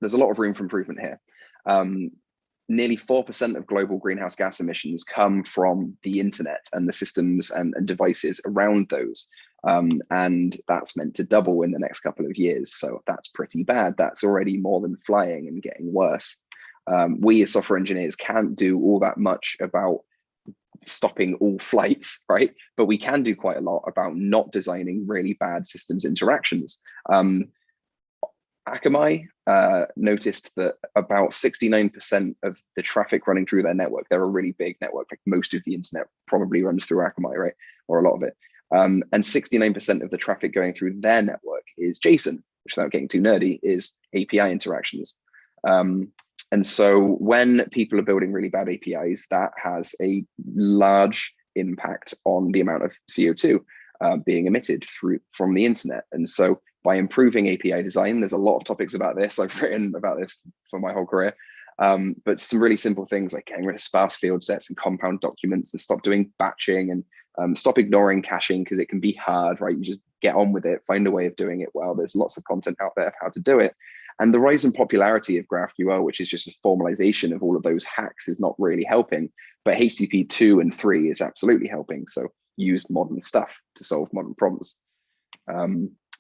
of room for improvement here. Nearly 4% of global greenhouse gas emissions come from the internet and the systems and devices around those. And that's meant to double in the next couple of years. So that's pretty bad. That's already more than flying and getting worse. We as software engineers can't do all that much about stopping all flights, right? But we can do quite a lot about not designing really bad systems interactions. Akamai noticed that about 69% of the traffic running through their network, they're a really big network, like most of the internet probably runs through Akamai, right? Or a lot of it. And 69% of the traffic going through their network is JSON, which, without getting too nerdy, is API interactions. And so when people are building really bad APIs, that has a large impact on the amount of CO2 being emitted from the internet. And so by improving API design, there's a lot of topics about this. I've written about this for my whole career. But some really simple things like getting rid of sparse field sets and compound documents, and stop doing batching, and stop ignoring caching because it can be hard, right? You just get on with it, find a way of doing it well. There's lots of content out there of how to do it. And the rise in popularity of GraphQL, which is just a formalization of all of those hacks, is not really helping. But HTTP 2 and 3 is absolutely helping. So use modern stuff to solve modern problems.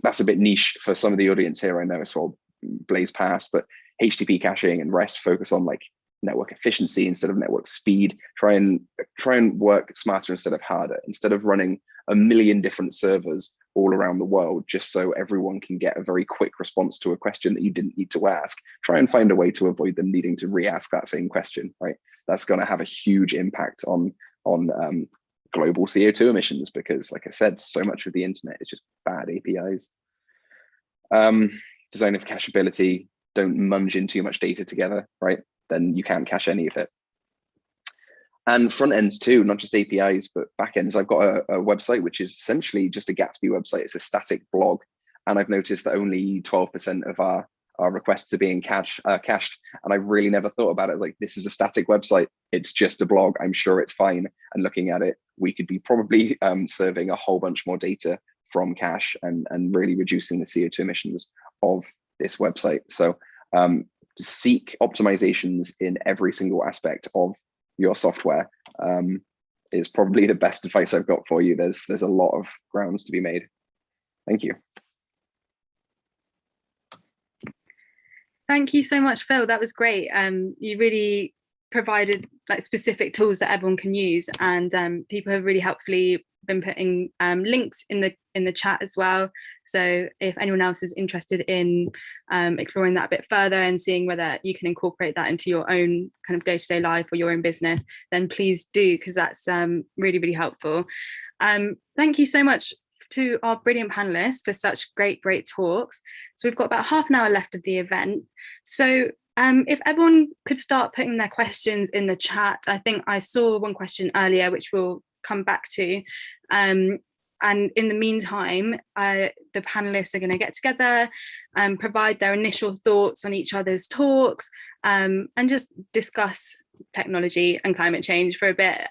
That's a bit niche for some of the audience here, I know, as well, blaze past, but HTTP caching and REST focus on like network efficiency instead of network speed. Try and work smarter instead of harder, instead of running a million different servers all around the world just so everyone can get a very quick response to a question that you didn't need to ask. Try and find a way to avoid them needing to re-ask that same question, right? That's going to have a huge impact on global CO2 emissions, because like I said, so much of the internet is just bad APIs. Design of cacheability, don't munge in too much data together, right? Then you can't cache any of it. And front ends too, not just APIs, but back ends. I've got a website, which is essentially just a Gatsby website. It's a static blog. And I've noticed that only 12% of our requests are being cached. And I really never thought about it as like, this is a static website. It's just a blog. I'm sure it's fine. And looking at it, we could be probably serving a whole bunch more data from cache and really reducing the CO2 emissions of this website. So seek optimizations in every single aspect of your software is probably the best advice I've got for you. There's a lot of grounds to be made. Thank you. Thank you so much, Phil. That was great. You really provided like specific tools that everyone can use, and people have really helpfully been putting links in the chat as well. So if anyone else is interested in exploring that a bit further and seeing whether you can incorporate that into your own kind of day-to-day life or your own business, then please do, because that's really, really helpful. Thank you so much to our brilliant panelists for such great talks. So we've got about half an hour left of the event. So if everyone could start putting their questions in the chat. I think I saw one question earlier, which we'll come back to. And in the meantime, the panelists are going to get together and provide their initial thoughts on each other's talks, and just discuss technology and climate change for a bit.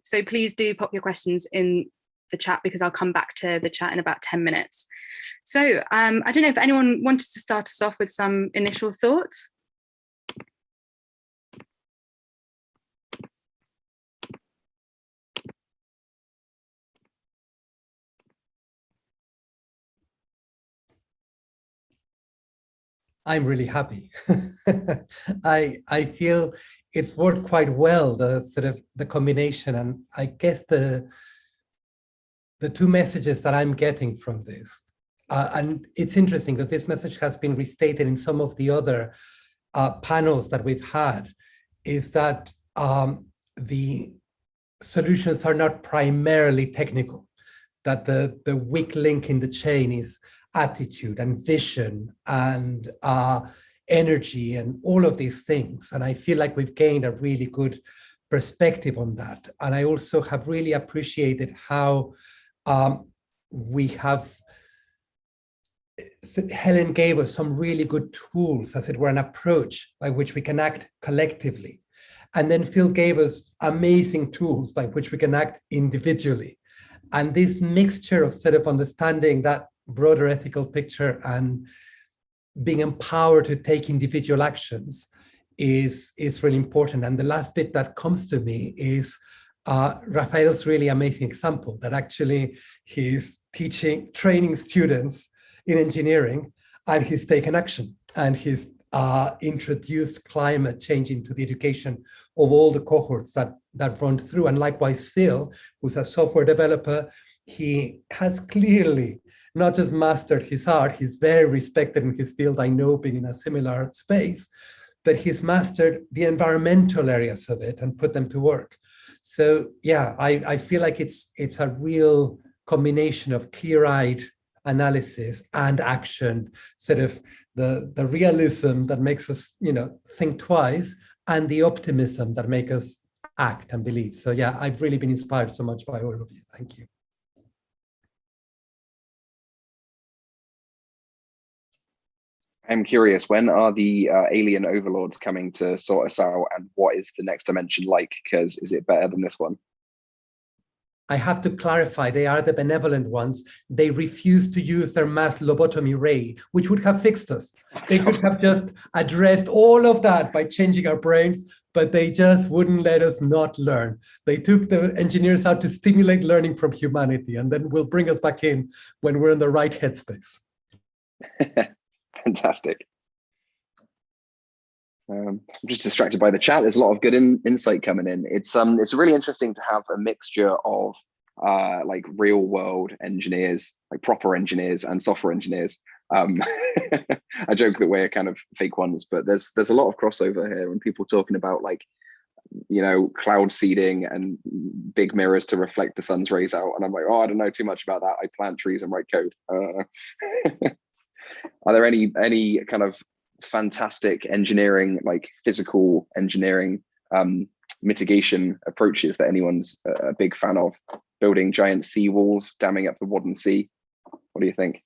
So please do pop your questions in the chat, because I'll come back to the chat in about 10 minutes. So I don't know if anyone wanted to start us off with some initial thoughts. I'm really happy. I feel it's worked quite well, the sort of the combination, and I guess the two messages that I'm getting from this, and it's interesting because this message has been restated in some of the other panels that we've had, is that the solutions are not primarily technical, that the weak link in the chain is attitude and vision and energy and all of these things. And I feel like we've gained a really good perspective on that. And I also have really appreciated how Helen gave us some really good tools, as it were, an approach by which we can act collectively. And then Phil gave us amazing tools by which we can act individually. And this mixture of sort of understanding that broader ethical picture and being empowered to take individual actions is really important. And the last bit that comes to me is Rafael's really amazing example that actually he's training students in engineering, and he's taken action, and he's introduced climate change into the education of all the cohorts that run through. And likewise, Phil, who's a software developer, he has clearly not just mastered his art, he's very respected in his field, I know, being in a similar space, but he's mastered the environmental areas of it and put them to work. So yeah, I feel like it's a real combination of clear-eyed analysis and action, sort of the realism that makes us, think twice, and the optimism that makes us act and believe. So yeah, I've really been inspired so much by all of you. Thank you. I'm curious, when are the alien overlords coming to sort us out, and what is the next dimension like? Because is it better than this one? I have to clarify, they are the benevolent ones. They refuse to use their mass lobotomy ray, which would have fixed us. They could have just addressed all of that by changing our brains, but they just wouldn't let us not learn. They took the engineers out to stimulate learning from humanity, and then will bring us back in when we're in the right headspace. Fantastic. I'm just distracted by the chat. There's a lot of good insight coming in. It's really interesting to have a mixture of like real world engineers, like proper engineers, and software engineers. I joke that we're kind of fake ones, but there's a lot of crossover here, and people talking about, like, cloud seeding and big mirrors to reflect the sun's rays out. And I'm like, oh, I don't know too much about that. I plant trees and write code. Are there any kind of fantastic engineering, like physical engineering mitigation approaches that anyone's a big fan of? Building giant seawalls, damming up the Wadden Sea. What do you think?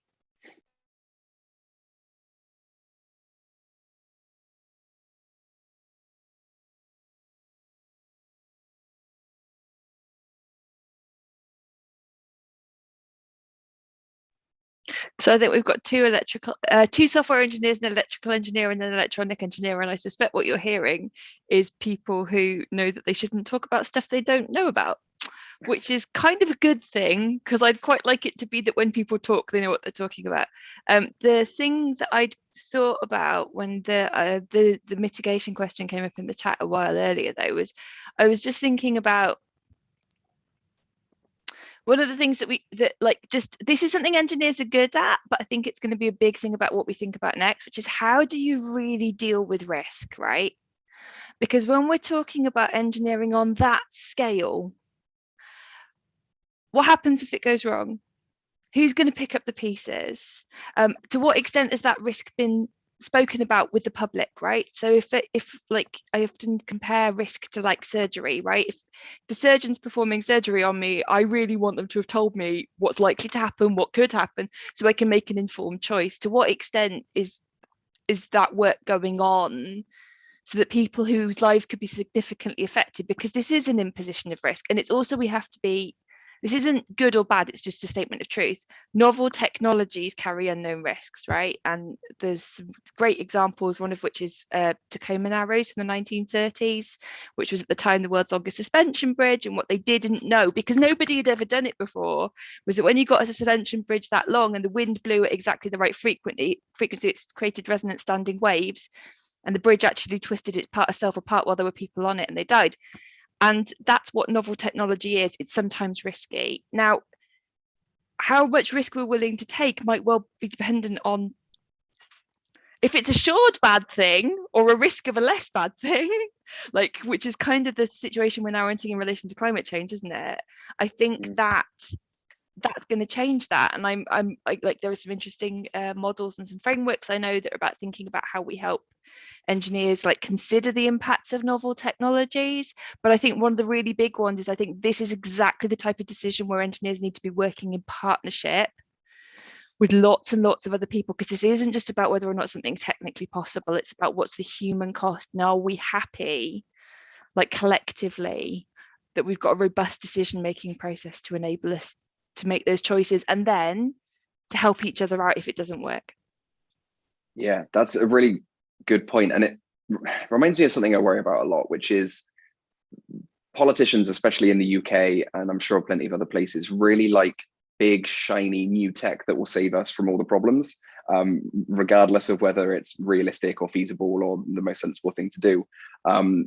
So I think we've got two software engineers, an electrical engineer and an electronic engineer. And I suspect what you're hearing is people who know that they shouldn't talk about stuff they don't know about, which is kind of a good thing, because I'd quite like it to be that when people talk, they know what they're talking about. The thing that I'd thought about when the mitigation question came up in the chat a while earlier, though, was I was just thinking about one of the things this is something engineers are good at, but I think it's going to be a big thing about what we think about next, which is how do you really deal with risk, right? Because when we're talking about engineering on that scale, what happens if it goes wrong? Who's going to pick up the pieces? To what extent has that risk been spoken about with the public, right? So if like, I often compare risk to like surgery, right? If the surgeon's performing surgery on me, I really want them to have told me what's likely to happen, what could happen, so I can make an informed choice. To what extent is that work going on, so that people whose lives could be significantly affected? Because this is an imposition of risk, and it's also, we have to be, this isn't good or bad, it's just a statement of truth. Novel technologies carry unknown risks, right? And there's some great examples, one of which is Tacoma Narrows from the 1930s, which was at the time the world's longest suspension bridge. And what they didn't know, because nobody had ever done it before, was that when you got a suspension bridge that long and the wind blew at exactly the right frequency, it's created resonant standing waves, and the bridge actually twisted itself apart while there were people on it and they died. And that's what novel technology is. It's sometimes risky. Now, how much risk we're willing to take might well be dependent on if it's assured bad thing or a risk of a less bad thing, like, which is kind of the situation we're now entering in relation to climate change, isn't it? I think that's going to change that. And I'm like, there are some interesting models and some frameworks I know that are about thinking about how we help engineers like consider the impacts of novel technologies. But I think one of the really big ones is, I think this is exactly the type of decision where engineers need to be working in partnership with lots and lots of other people, because this isn't just about whether or not something's technically possible, it's about what's the human cost. And are we happy, like collectively, that we've got a robust decision-making process to enable us to make those choices, and then to help each other out if it doesn't work. Yeah, that's a really good point. And it reminds me of something I worry about a lot, which is politicians, especially in the UK, and I'm sure plenty of other places, really like big, shiny new tech that will save us from all the problems. regardless of whether it's realistic or feasible or the most sensible thing to do.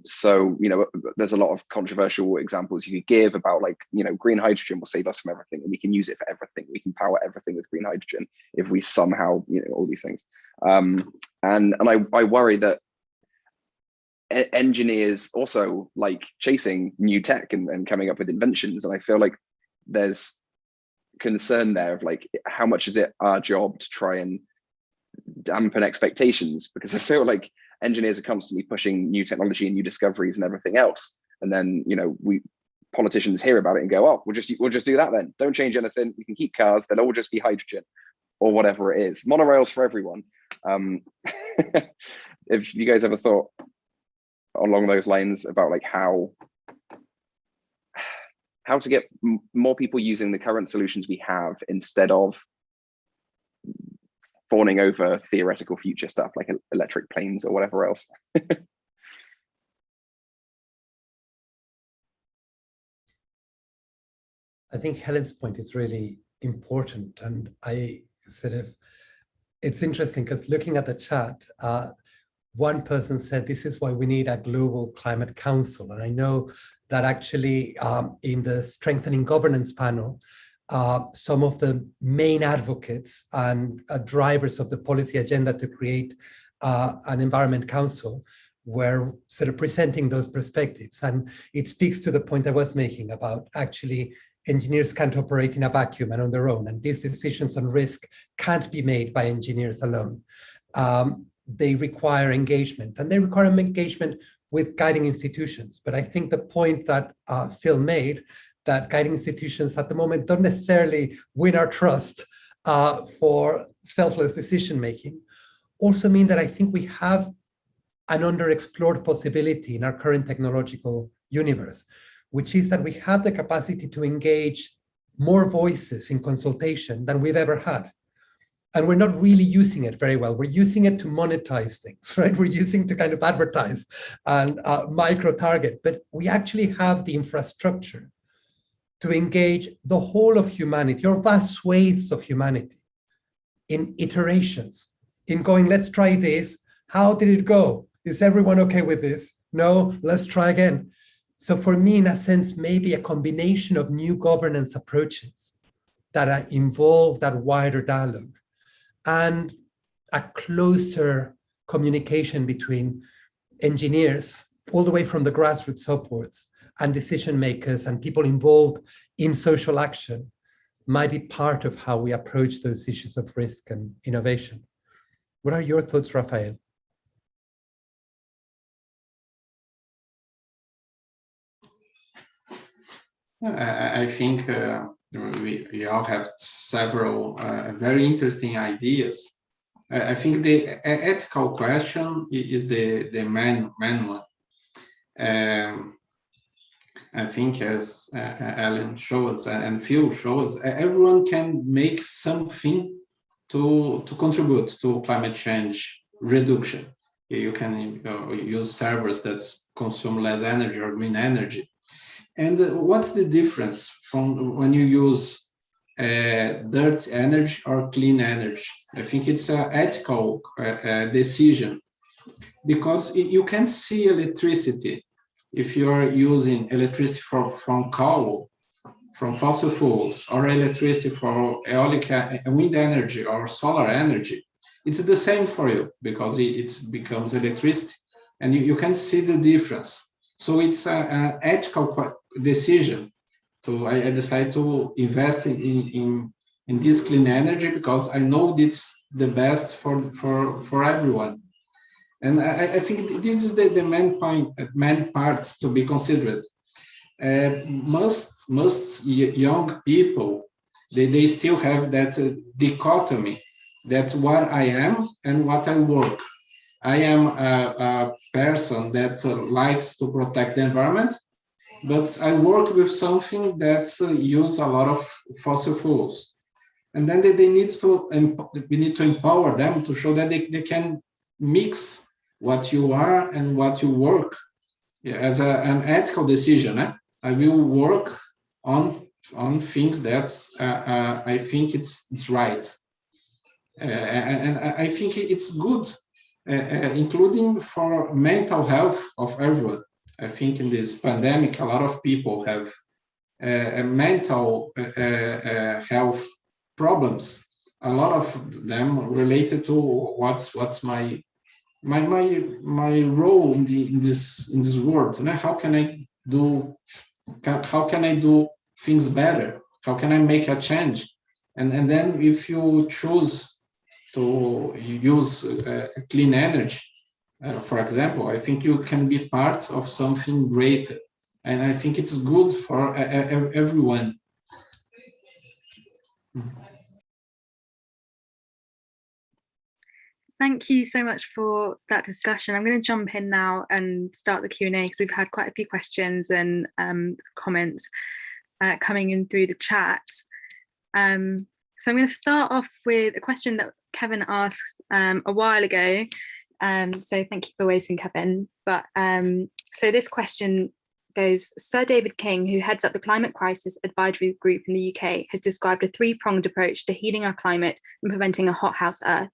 So, you know, there's a lot of controversial examples you could give about, like, you know, green hydrogen will save us from everything, and we can use it for everything. We can power everything with green hydrogen if we somehow, you know, all these things. And I worry that engineers also like chasing new tech and coming up with inventions. And I feel like there's concern there of, like, how much is it our job to try and dampen expectations, because I feel like engineers are constantly pushing new technology and new discoveries and everything else, and then, you know, politicians hear about it and go, oh, we'll just do that then, don't change anything, we can keep cars, they'll all just be hydrogen or whatever it is, monorails for everyone. If you guys ever thought along those lines about, like, how to get more people using the current solutions we have instead of fawning over theoretical future stuff like electric planes or whatever else. I think Helen's point is really important, and it's interesting because looking at the chat, one person said this is why we need a global climate council, and I know that actually in the strengthening governance panel, some of the main advocates and drivers of the policy agenda to create an environment council were sort of presenting those perspectives. And it speaks to the point I was making about actually engineers can't operate in a vacuum and on their own, and these decisions on risk can't be made by engineers alone. They require engagement, and they require engagement with guiding institutions. But I think the point that Phil made, that guiding institutions at the moment don't necessarily win our trust for selfless decision-making, also mean that I think we have an underexplored possibility in our current technological universe, which is that we have the capacity to engage more voices in consultation than we've ever had. And we're not really using it very well. We're using it to monetize things, right? We're using to kind of advertise and micro-target, but we actually have the infrastructure to engage the whole of humanity, or vast swathes of humanity, in iterations, in going, let's try this. How did it go? Is everyone okay with this? No, let's try again. So for me, in a sense, maybe a combination of new governance approaches that involve that wider dialogue and a closer communication between engineers, all the way from the grassroots upwards, and decision makers and people involved in social action, might be part of how we approach those issues of risk and innovation. What are your thoughts, Rafael? I think we all have several very interesting ideas. I think the ethical question is the main one. I think, as Ellen shows and Phil shows, everyone can make something to contribute to climate change reduction. You can use servers that consume less energy or green energy. And what's the difference from when you use dirt energy or clean energy? I think it's an ethical decision, because you can see electricity if you're using electricity from coal, from fossil fuels, or electricity for wind energy or solar energy. It's the same for you, because it becomes electricity, and you can see the difference. So it's an ethical decision. So I decided to invest in this clean energy because I know it's the best for everyone. And I think this is the main part to be considered. Most young people, they still have that dichotomy, that what I am and what I work. I am a person that likes to protect the environment, but I work with something that uses a lot of fossil fuels. And then we need to empower them to show that they can mix what you are and what you work as an ethical decision. I will work on things that I think it's right. And I think it's good, including for mental health of everyone. I think in this pandemic, a lot of people have mental health problems. A lot of them related to what's my role in this world. How can I do things better? How can I make a change? And then if you choose to use clean energy, for example, I think you can be part of something greater. And I think it's good for everyone. Thank you so much for that discussion. I'm going to jump in now and start the Q&A because we've had quite a few questions and comments coming in through the chat. So I'm going to start off with a question that Kevin asked a while ago. So thank you for waiting, Kevin. But so this question goes, Sir David King, who heads up the Climate Crisis Advisory Group in the UK, has described a three-pronged approach to heating our climate and preventing a hothouse Earth.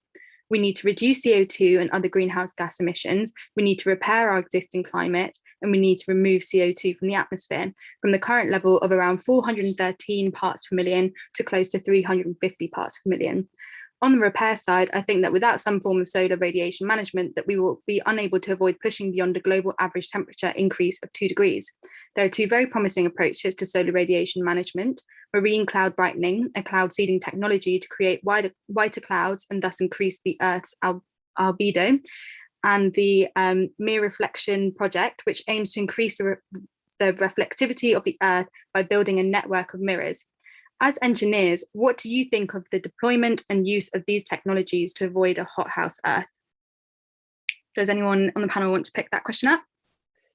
We need to reduce CO2 and other greenhouse gas emissions. We need to repair our existing climate, and we need to remove CO2 from the atmosphere from the current level of around 413 parts per million to close to 350 parts per million. On the repair side, I think that without some form of solar radiation management, that we will be unable to avoid pushing beyond a global average temperature increase of 2 degrees. There are two very promising approaches to solar radiation management: marine cloud brightening, a cloud seeding technology to create whiter clouds and thus increase the Earth's albedo, and the Mirror Reflection Project, which aims to increase the reflectivity of the Earth by building a network of mirrors. As engineers, what do you think of the deployment and use of these technologies to avoid a hothouse Earth? Does anyone on the panel want to pick that question up?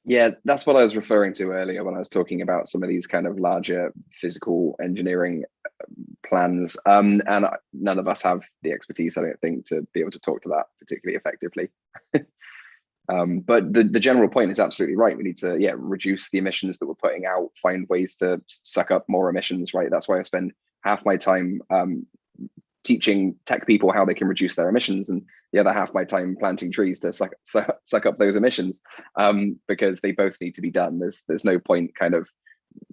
Yeah, that's what I was referring to earlier when I was talking about some of these kind of larger physical engineering plans. And none of us have the expertise, I don't think, to be able to talk to that particularly effectively. But the general point is absolutely right. We need to, reduce the emissions that we're putting out, find ways to suck up more emissions, right? That's why I spend half my time teaching tech people how they can reduce their emissions, and the other half my time planting trees to suck up those emissions, because they both need to be done. There's no point kind of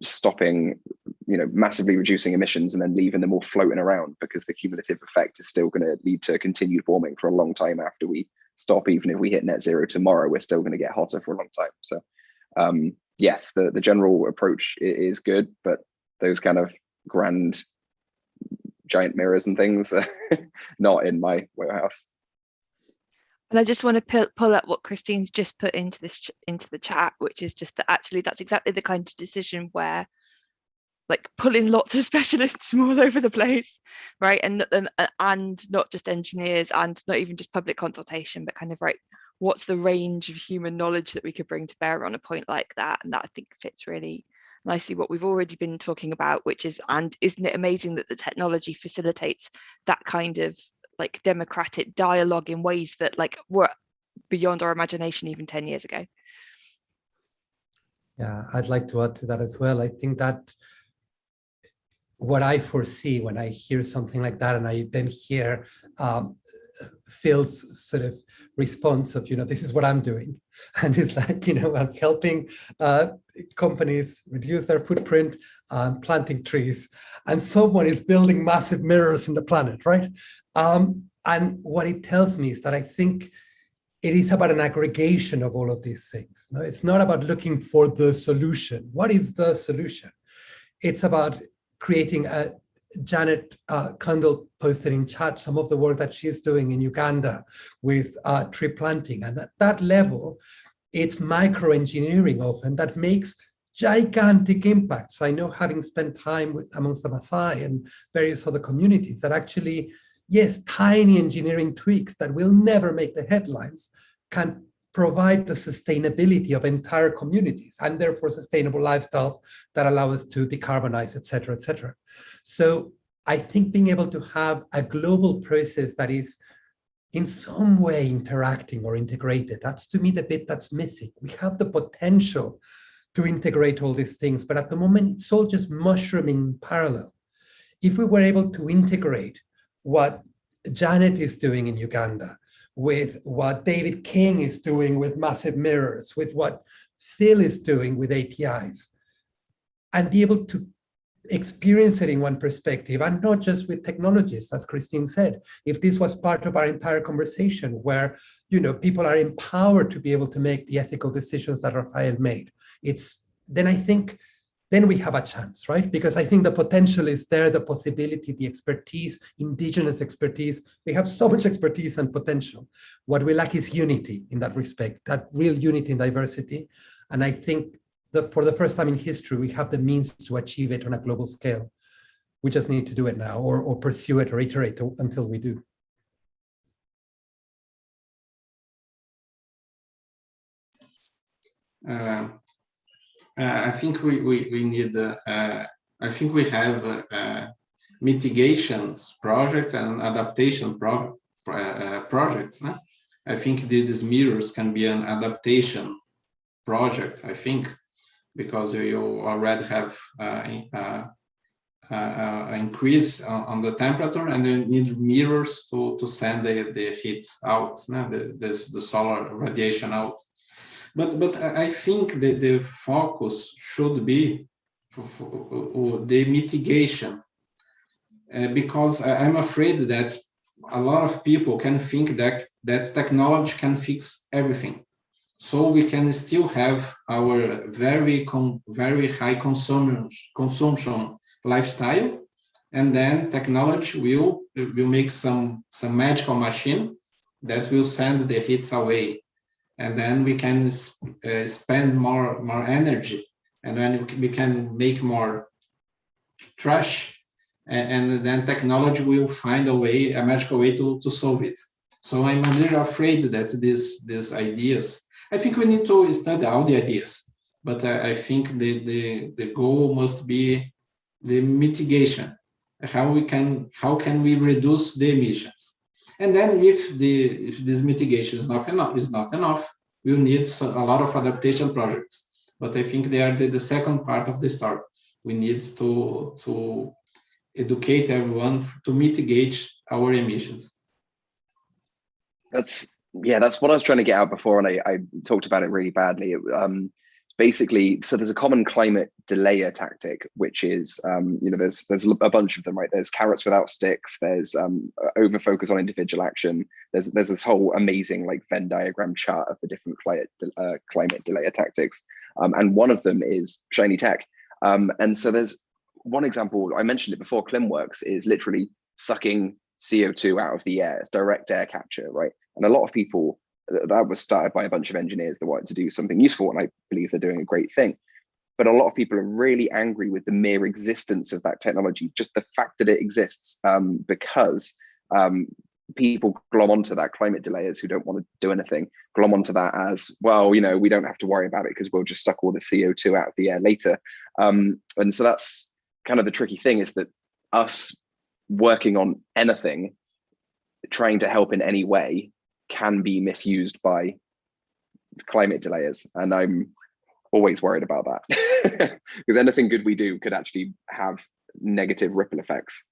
stopping, massively reducing emissions and then leaving them all floating around, because the cumulative effect is still going to lead to continued warming for a long time after we stop. Even if we hit net zero tomorrow, we're still going to get hotter for a long time. So yes, the general approach is good, but those kind of grand giant mirrors and things are not in my warehouse. And I just want to pull up what Christine's just put into the chat, which is just that actually that's exactly the kind of decision where, like, pulling lots of specialists from all over the place, right? And not just engineers, and not even just public consultation, but kind of, right, what's the range of human knowledge that we could bring to bear on a point like that? And that, I think, fits really nicely what we've already been talking about, which is, and isn't it amazing that the technology facilitates that kind of like democratic dialogue in ways that like were beyond our imagination even 10 years ago. Yeah, I'd like to add to that as well. I think that what I foresee when I hear something like that, and I then hear Phil's sort of response of, this is what I'm doing. And it's like, I'm helping companies reduce their footprint, planting trees, and someone is building massive mirrors in the planet, right? And what it tells me is that I think it is about an aggregation of all of these things. No, it's not about looking for the solution. What is the solution? It's about creating a Janet Kundal posted in chat some of the work that she's doing in Uganda with tree planting. And at that level, it's micro-engineering often that makes gigantic impacts. I know, having spent time amongst the Maasai and various other communities, that actually, yes, tiny engineering tweaks that will never make the headlines can provide the sustainability of entire communities, and therefore sustainable lifestyles that allow us to decarbonize, et cetera, et cetera. So I think being able to have a global process that is in some way interacting or integrated, that's to me the bit that's missing. We have the potential to integrate all these things, but at the moment it's all just mushrooming in parallel. If we were able to integrate what Janet is doing in Uganda, with what David King is doing with massive mirrors, with what Phil is doing with APIs, and be able to experience it in one perspective, and not just with technologies, as Christine said. If this was part of our entire conversation, where people are empowered to be able to make the ethical decisions that Rafael made, then we have a chance, right? Because I think the potential is there, the possibility, the expertise, indigenous expertise. We have so much expertise and potential. What we lack is unity in that respect, that real unity in diversity. And I think that for the first time in history, we have the means to achieve it on a global scale. We just need to do it now, or pursue it, or iterate until we do. I think we need, I think we have mitigations projects and adaptation projects. No? I think these mirrors can be an adaptation project, I think, because you already have increase on the temperature, and you need mirrors to send the heat out, no? the solar radiation out. But I think that the focus should be for the mitigation, because I'm afraid that a lot of people can think that technology can fix everything. So we can still have our very high consumption lifestyle, and then technology will make some magical machine that will send the heat away. And then we can spend more energy, and then we can make more trash, and then technology will find a magical way to solve it. So I'm a little afraid that these ideas, I think we need to study all the ideas, but I think the goal must be the mitigation. How can we reduce the emissions? And then if this mitigation is not enough, we'll need a lot of adaptation projects. But I think they are the second part of the story. We need to educate everyone to mitigate our emissions. That's what I was trying to get out before, and I talked about it really badly. Basically, so there's a common climate delayer tactic, which is, there's a bunch of them, right? There's carrots without sticks. There's over focus on individual action. There's this whole amazing like Venn diagram chart of the different climate delayer tactics, and one of them is shiny tech. And so there's one example, I mentioned it before. Climworks is literally sucking CO2 out of the air. It's direct air capture, right? And a lot of people, that was started by a bunch of engineers that wanted to do something useful, and I believe they're doing a great thing. But a lot of people are really angry with the mere existence of that technology, just the fact that it exists, because people glom onto that, climate delayers who don't want to do anything, glom onto that as, well, we don't have to worry about it because we'll just suck all the CO2 out of the air later. And so that's kind of the tricky thing, is that us working on anything, trying to help in any way, can be misused by climate delayers, and I'm always worried about that because anything good we do could actually have negative ripple effects,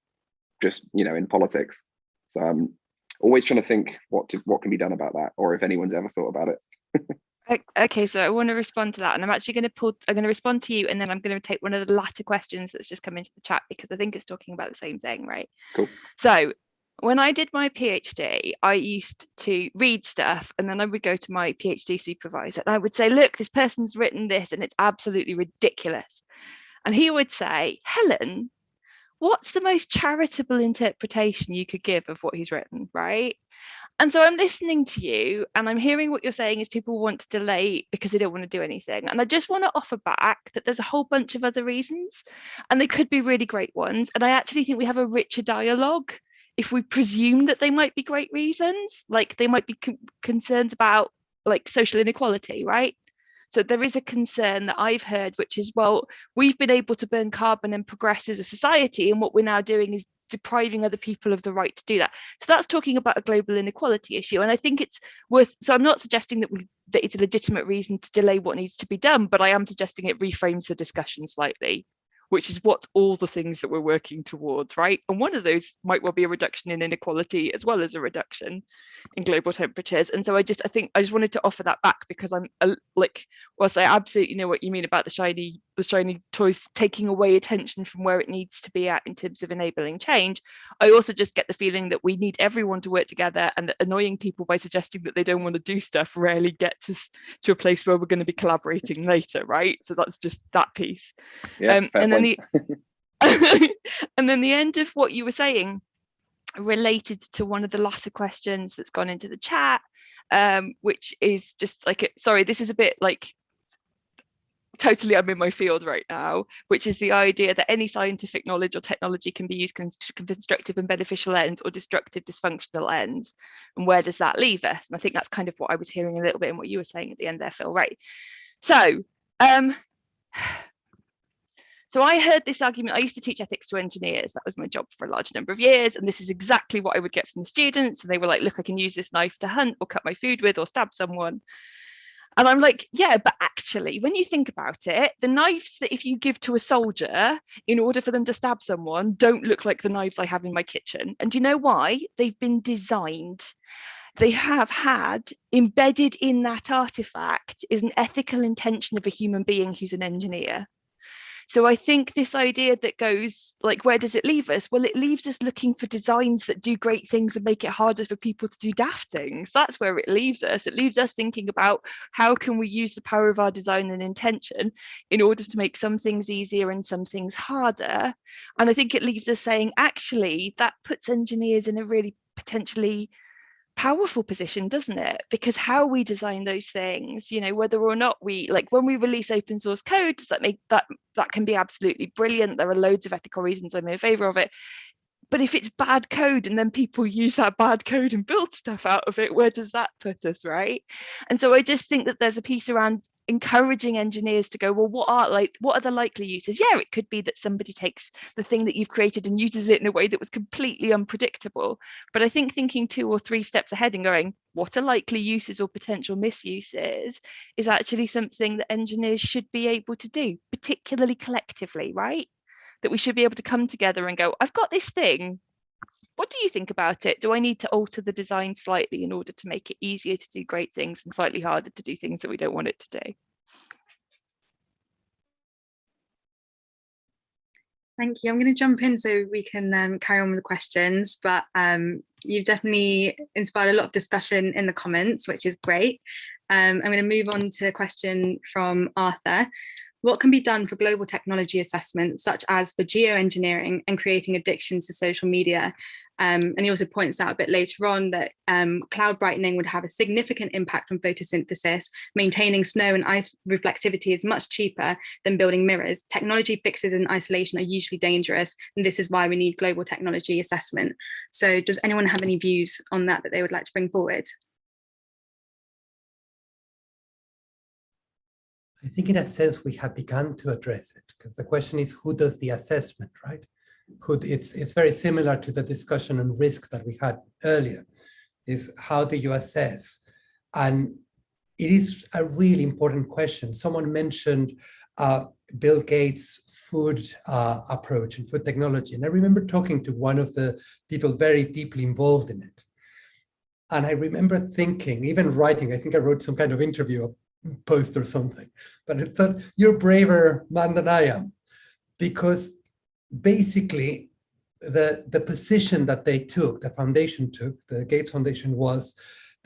just in politics. So I'm always trying to think what can be done about that, or if anyone's ever thought about it. Okay, so I want to respond to that, and I'm going to respond to you, and then I'm going to take one of the latter questions that's just come into the chat, because I think it's talking about the same thing, right? Cool. So when I did my PhD, I used to read stuff, and then I would go to my PhD supervisor and I would say, look, this person's written this and it's absolutely ridiculous. And he would say, Helen, what's the most charitable interpretation you could give of what he's written, right? And so I'm listening to you, and I'm hearing what you're saying is people want to delay because they don't want to do anything. And I just want to offer back that there's a whole bunch of other reasons, and they could be really great ones. And I actually think we have a richer dialogue if we presume that they might be great reasons, like they might be concerns about like social inequality, right? So there is a concern that I've heard, which is, well, we've been able to burn carbon and progress as a society, and what we're now doing is depriving other people of the right to do that. So that's talking about a global inequality issue. And I think it's worth, so I'm not suggesting that it's a legitimate reason to delay what needs to be done, but I am suggesting it reframes the discussion slightly. which is what all the things that we're working towards, right? And one of those might well be a reduction in inequality as well as a reduction in global temperatures. And so I just wanted to offer that back, because I'm like, whilst I absolutely know what you mean about the shiny toys taking away attention from where it needs to be at in terms of enabling change, I also just get the feeling that we need everyone to work together, and that annoying people by suggesting that they don't want to do stuff rarely gets us to a place where we're going to be collaborating later, right? So that's just that piece. Yeah, And then and then the end of what you were saying related to one of the latter questions that's gone into the chat, which is just like, sorry, this is a bit like totally I'm in my field right now, which is the idea that any scientific knowledge or technology can be used for constructive and beneficial ends or destructive, dysfunctional ends. And where does that leave us? And I think that's kind of what I was hearing a little bit in what you were saying at the end there, Phil, right? So, so I heard this argument. I used to teach ethics to engineers. That was my job for a large number of years. And this is exactly what I would get from the students. And they were like, look, I can use this knife to hunt or cut my food with or stab someone. And I'm like, yeah, but actually, when you think about it, the knives that if you give to a soldier in order for them to stab someone don't look like the knives I have in my kitchen. And do you know why? They've been designed. They have had embedded in that artifact is an ethical intention of a human being who's an engineer. So I think this idea that goes like, where does it leave us? Well, it leaves us looking for designs that do great things and make it harder for people to do daft things. That's where it leaves us. It leaves us thinking about how can we use the power of our design and intention in order to make some things easier and some things harder. And I think it leaves us saying, actually, that puts engineers in a really potentially powerful position, doesn't it? Because how we design those things, you know, whether or not we, like when we release open source code, does that make that can be absolutely brilliant. There are loads of ethical reasons I'm in favor of it. But if it's bad code and then people use that bad code and build stuff out of it, where does that put us, right? And so I just think that there's a piece around encouraging engineers to go, well, what are the likely uses? Yeah, it could be that somebody takes the thing that you've created and uses it in a way that was completely unpredictable. But I think thinking 2 or 3 steps ahead and going, what are likely uses or potential misuses is actually something that engineers should be able to do, particularly collectively, right? That we should be able to come together and go, I've got this thing. What do you think about it? Do I need to alter the design slightly in order to make it easier to do great things and slightly harder to do things that we don't want it to do? Thank you. I'm going to jump in so we can carry on with the questions, but you've definitely inspired a lot of discussion in the comments, which is great. I'm going to move on to a question from Arthur. What can be done for global technology assessments, such as for geoengineering and creating addictions to social media? And he also points out a bit later on that cloud brightening would have a significant impact on photosynthesis. Maintaining snow and ice reflectivity is much cheaper than building mirrors. Technology fixes in isolation are usually dangerous, and this is why we need global technology assessment. So does anyone have any views on that they would like to bring forward? I think in a sense we have begun to address it, because the question is who does the assessment, right? It's very similar to the discussion on risks that we had earlier, is how do you assess? And it is a really important question. Someone mentioned Bill Gates' food approach and food technology. And I remember talking to one of the people very deeply involved in it. And I remember thinking, even writing, I think I wrote some kind of interview post or something, but I thought, you're a braver man than I am, because basically the position that they took, the foundation took, the Gates Foundation, was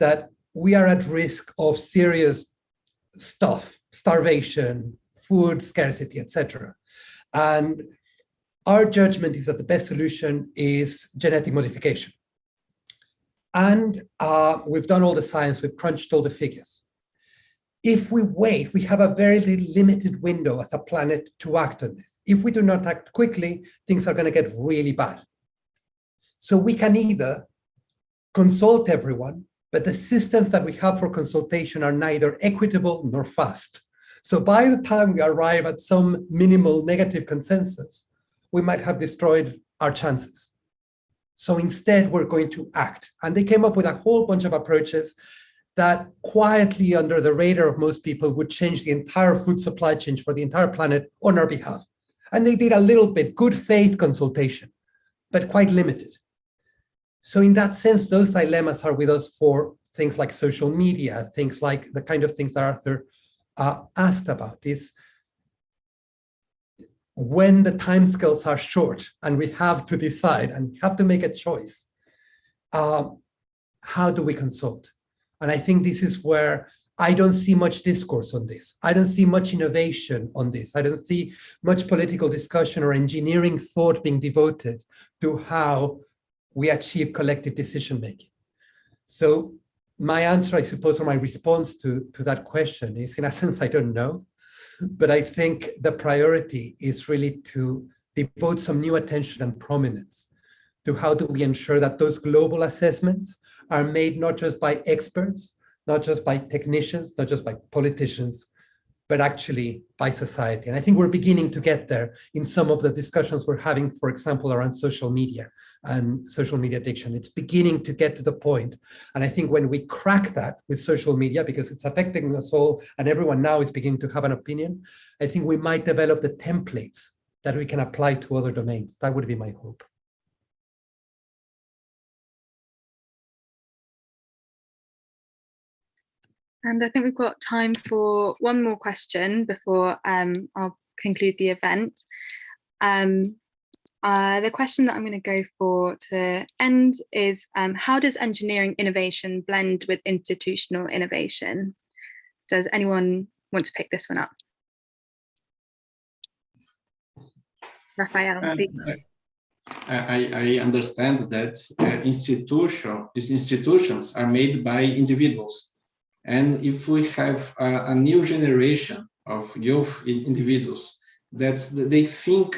that we are at risk of serious stuff, starvation, food scarcity, etc. And our judgment is that the best solution is genetic modification. And we've done all the science, we've crunched all the figures. If we wait, we have a very limited window as a planet to act on this. If we do not act quickly, things are going to get really bad. So we can either consult everyone, but the systems that we have for consultation are neither equitable nor fast. So by the time we arrive at some minimal negative consensus, we might have destroyed our chances. So instead, we're going to act. And they came up with a whole bunch of approaches that quietly under the radar of most people would change the entire food supply chain for the entire planet on our behalf. And they did a little bit good faith consultation, but quite limited. So in that sense, those dilemmas are with us for things like social media, things like the kind of things that Arthur asked about, is when the timescales are short and we have to decide and we have to make a choice, how do we consult? And I think this is where I don't see much discourse on this. I don't see much innovation on this. I don't see much political discussion or engineering thought being devoted to how we achieve collective decision-making. So my answer, I suppose, or my response to that question is, in a sense, I don't know. But I think the priority is really to devote some new attention and prominence to how do we ensure that those global assessments are made not just by experts, not just by technicians, not just by politicians, but actually by society. And I think we're beginning to get there in some of the discussions we're having, for example, around social media and social media addiction. It's beginning to get to the point. And I think when we crack that with social media, because it's affecting us all and everyone now is beginning to have an opinion, I think we might develop the templates that we can apply to other domains. That would be my hope. And I think we've got time for one more question before I'll conclude the event. The question that I'm going to go for to end is, how does engineering innovation blend with institutional innovation? Does anyone want to pick this one up? Raphael, I understand that institutions are made by individuals. And if we have a new generation of youth individuals that they think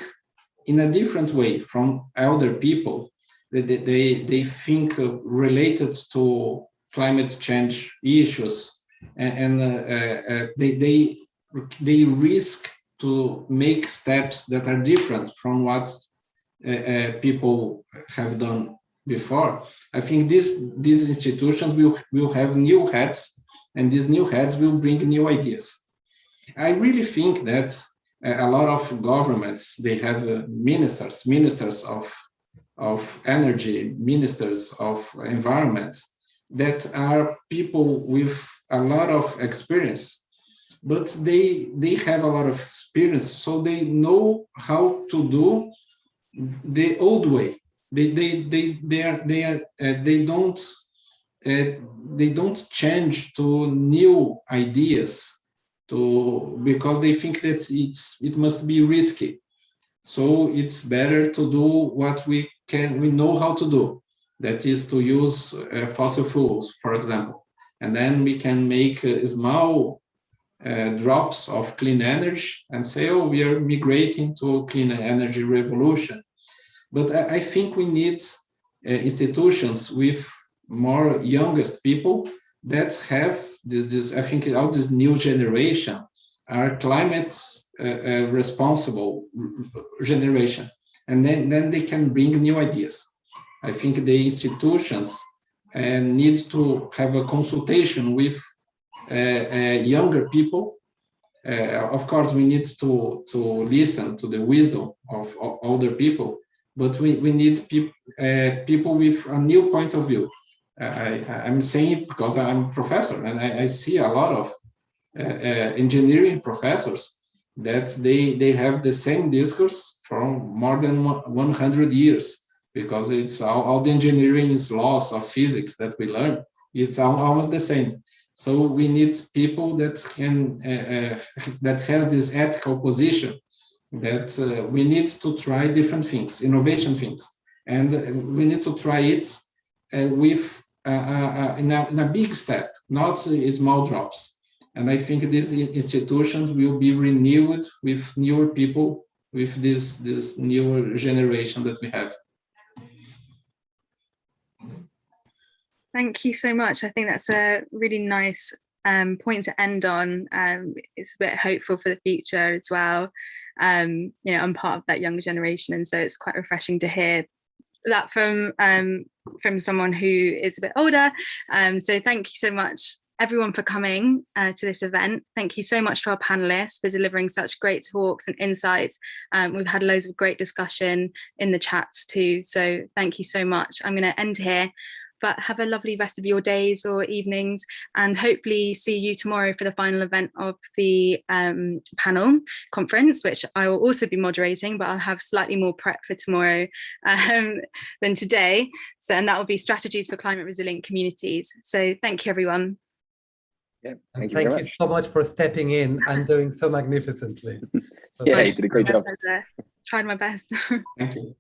in a different way from elder people, that they think related to climate change issues, and they risk to make steps that are different from what people have done before. I think these institutions will have new heads, and these new heads will bring new ideas. I really think that a lot of governments, they have ministers of energy, ministers of environment, that are people with a lot of experience, but they have a lot of experience, so they know how to do the old way. They don't change to new ideas because they think that it must be risky. So it's better to do what we know how to do. That is to use fossil fuels, for example, and then we can make small drops of clean energy and say, oh, we are migrating to a clean energy revolution. But I think we need institutions with more youngest people that have this. I think all this new generation are climate responsible generation, and then they can bring new ideas. I think the institutions need to have a consultation with younger people. Of course, we need to listen to the wisdom of older people, but we need people with a new point of view. I'm saying it because I'm a professor, and I see a lot of engineering professors that they have the same discourse from more than 100 years, because it's all the engineering laws of physics that we learn. It's almost the same. So we need people that can that has this ethical position, that we need to try different things, innovation things, and we need to try it with in a big step, not small drops. And I think these institutions will be renewed with newer people, with this newer generation that we have. thank you so much. I think that's a really nice point to end on. It's a bit hopeful for the future as well. You know, I'm part of that younger generation, and so it's quite refreshing to hear that from someone who is a bit older. So thank you so much everyone for coming to this event. Thank you so much to our panelists for delivering such great talks and insights. We've had loads of great discussion in the chats too, so thank you so much. I'm going to end here, but have a lovely rest of your days or evenings, and hopefully see you tomorrow for the final event of the panel conference, which I will also be moderating, but I'll have slightly more prep for tomorrow than today. So, and that will be strategies for climate resilient communities. So thank you, everyone. Yeah, And thank you very thank you so much for stepping in and doing so magnificently. So yeah, you did a great job. Tried my best. Thank you.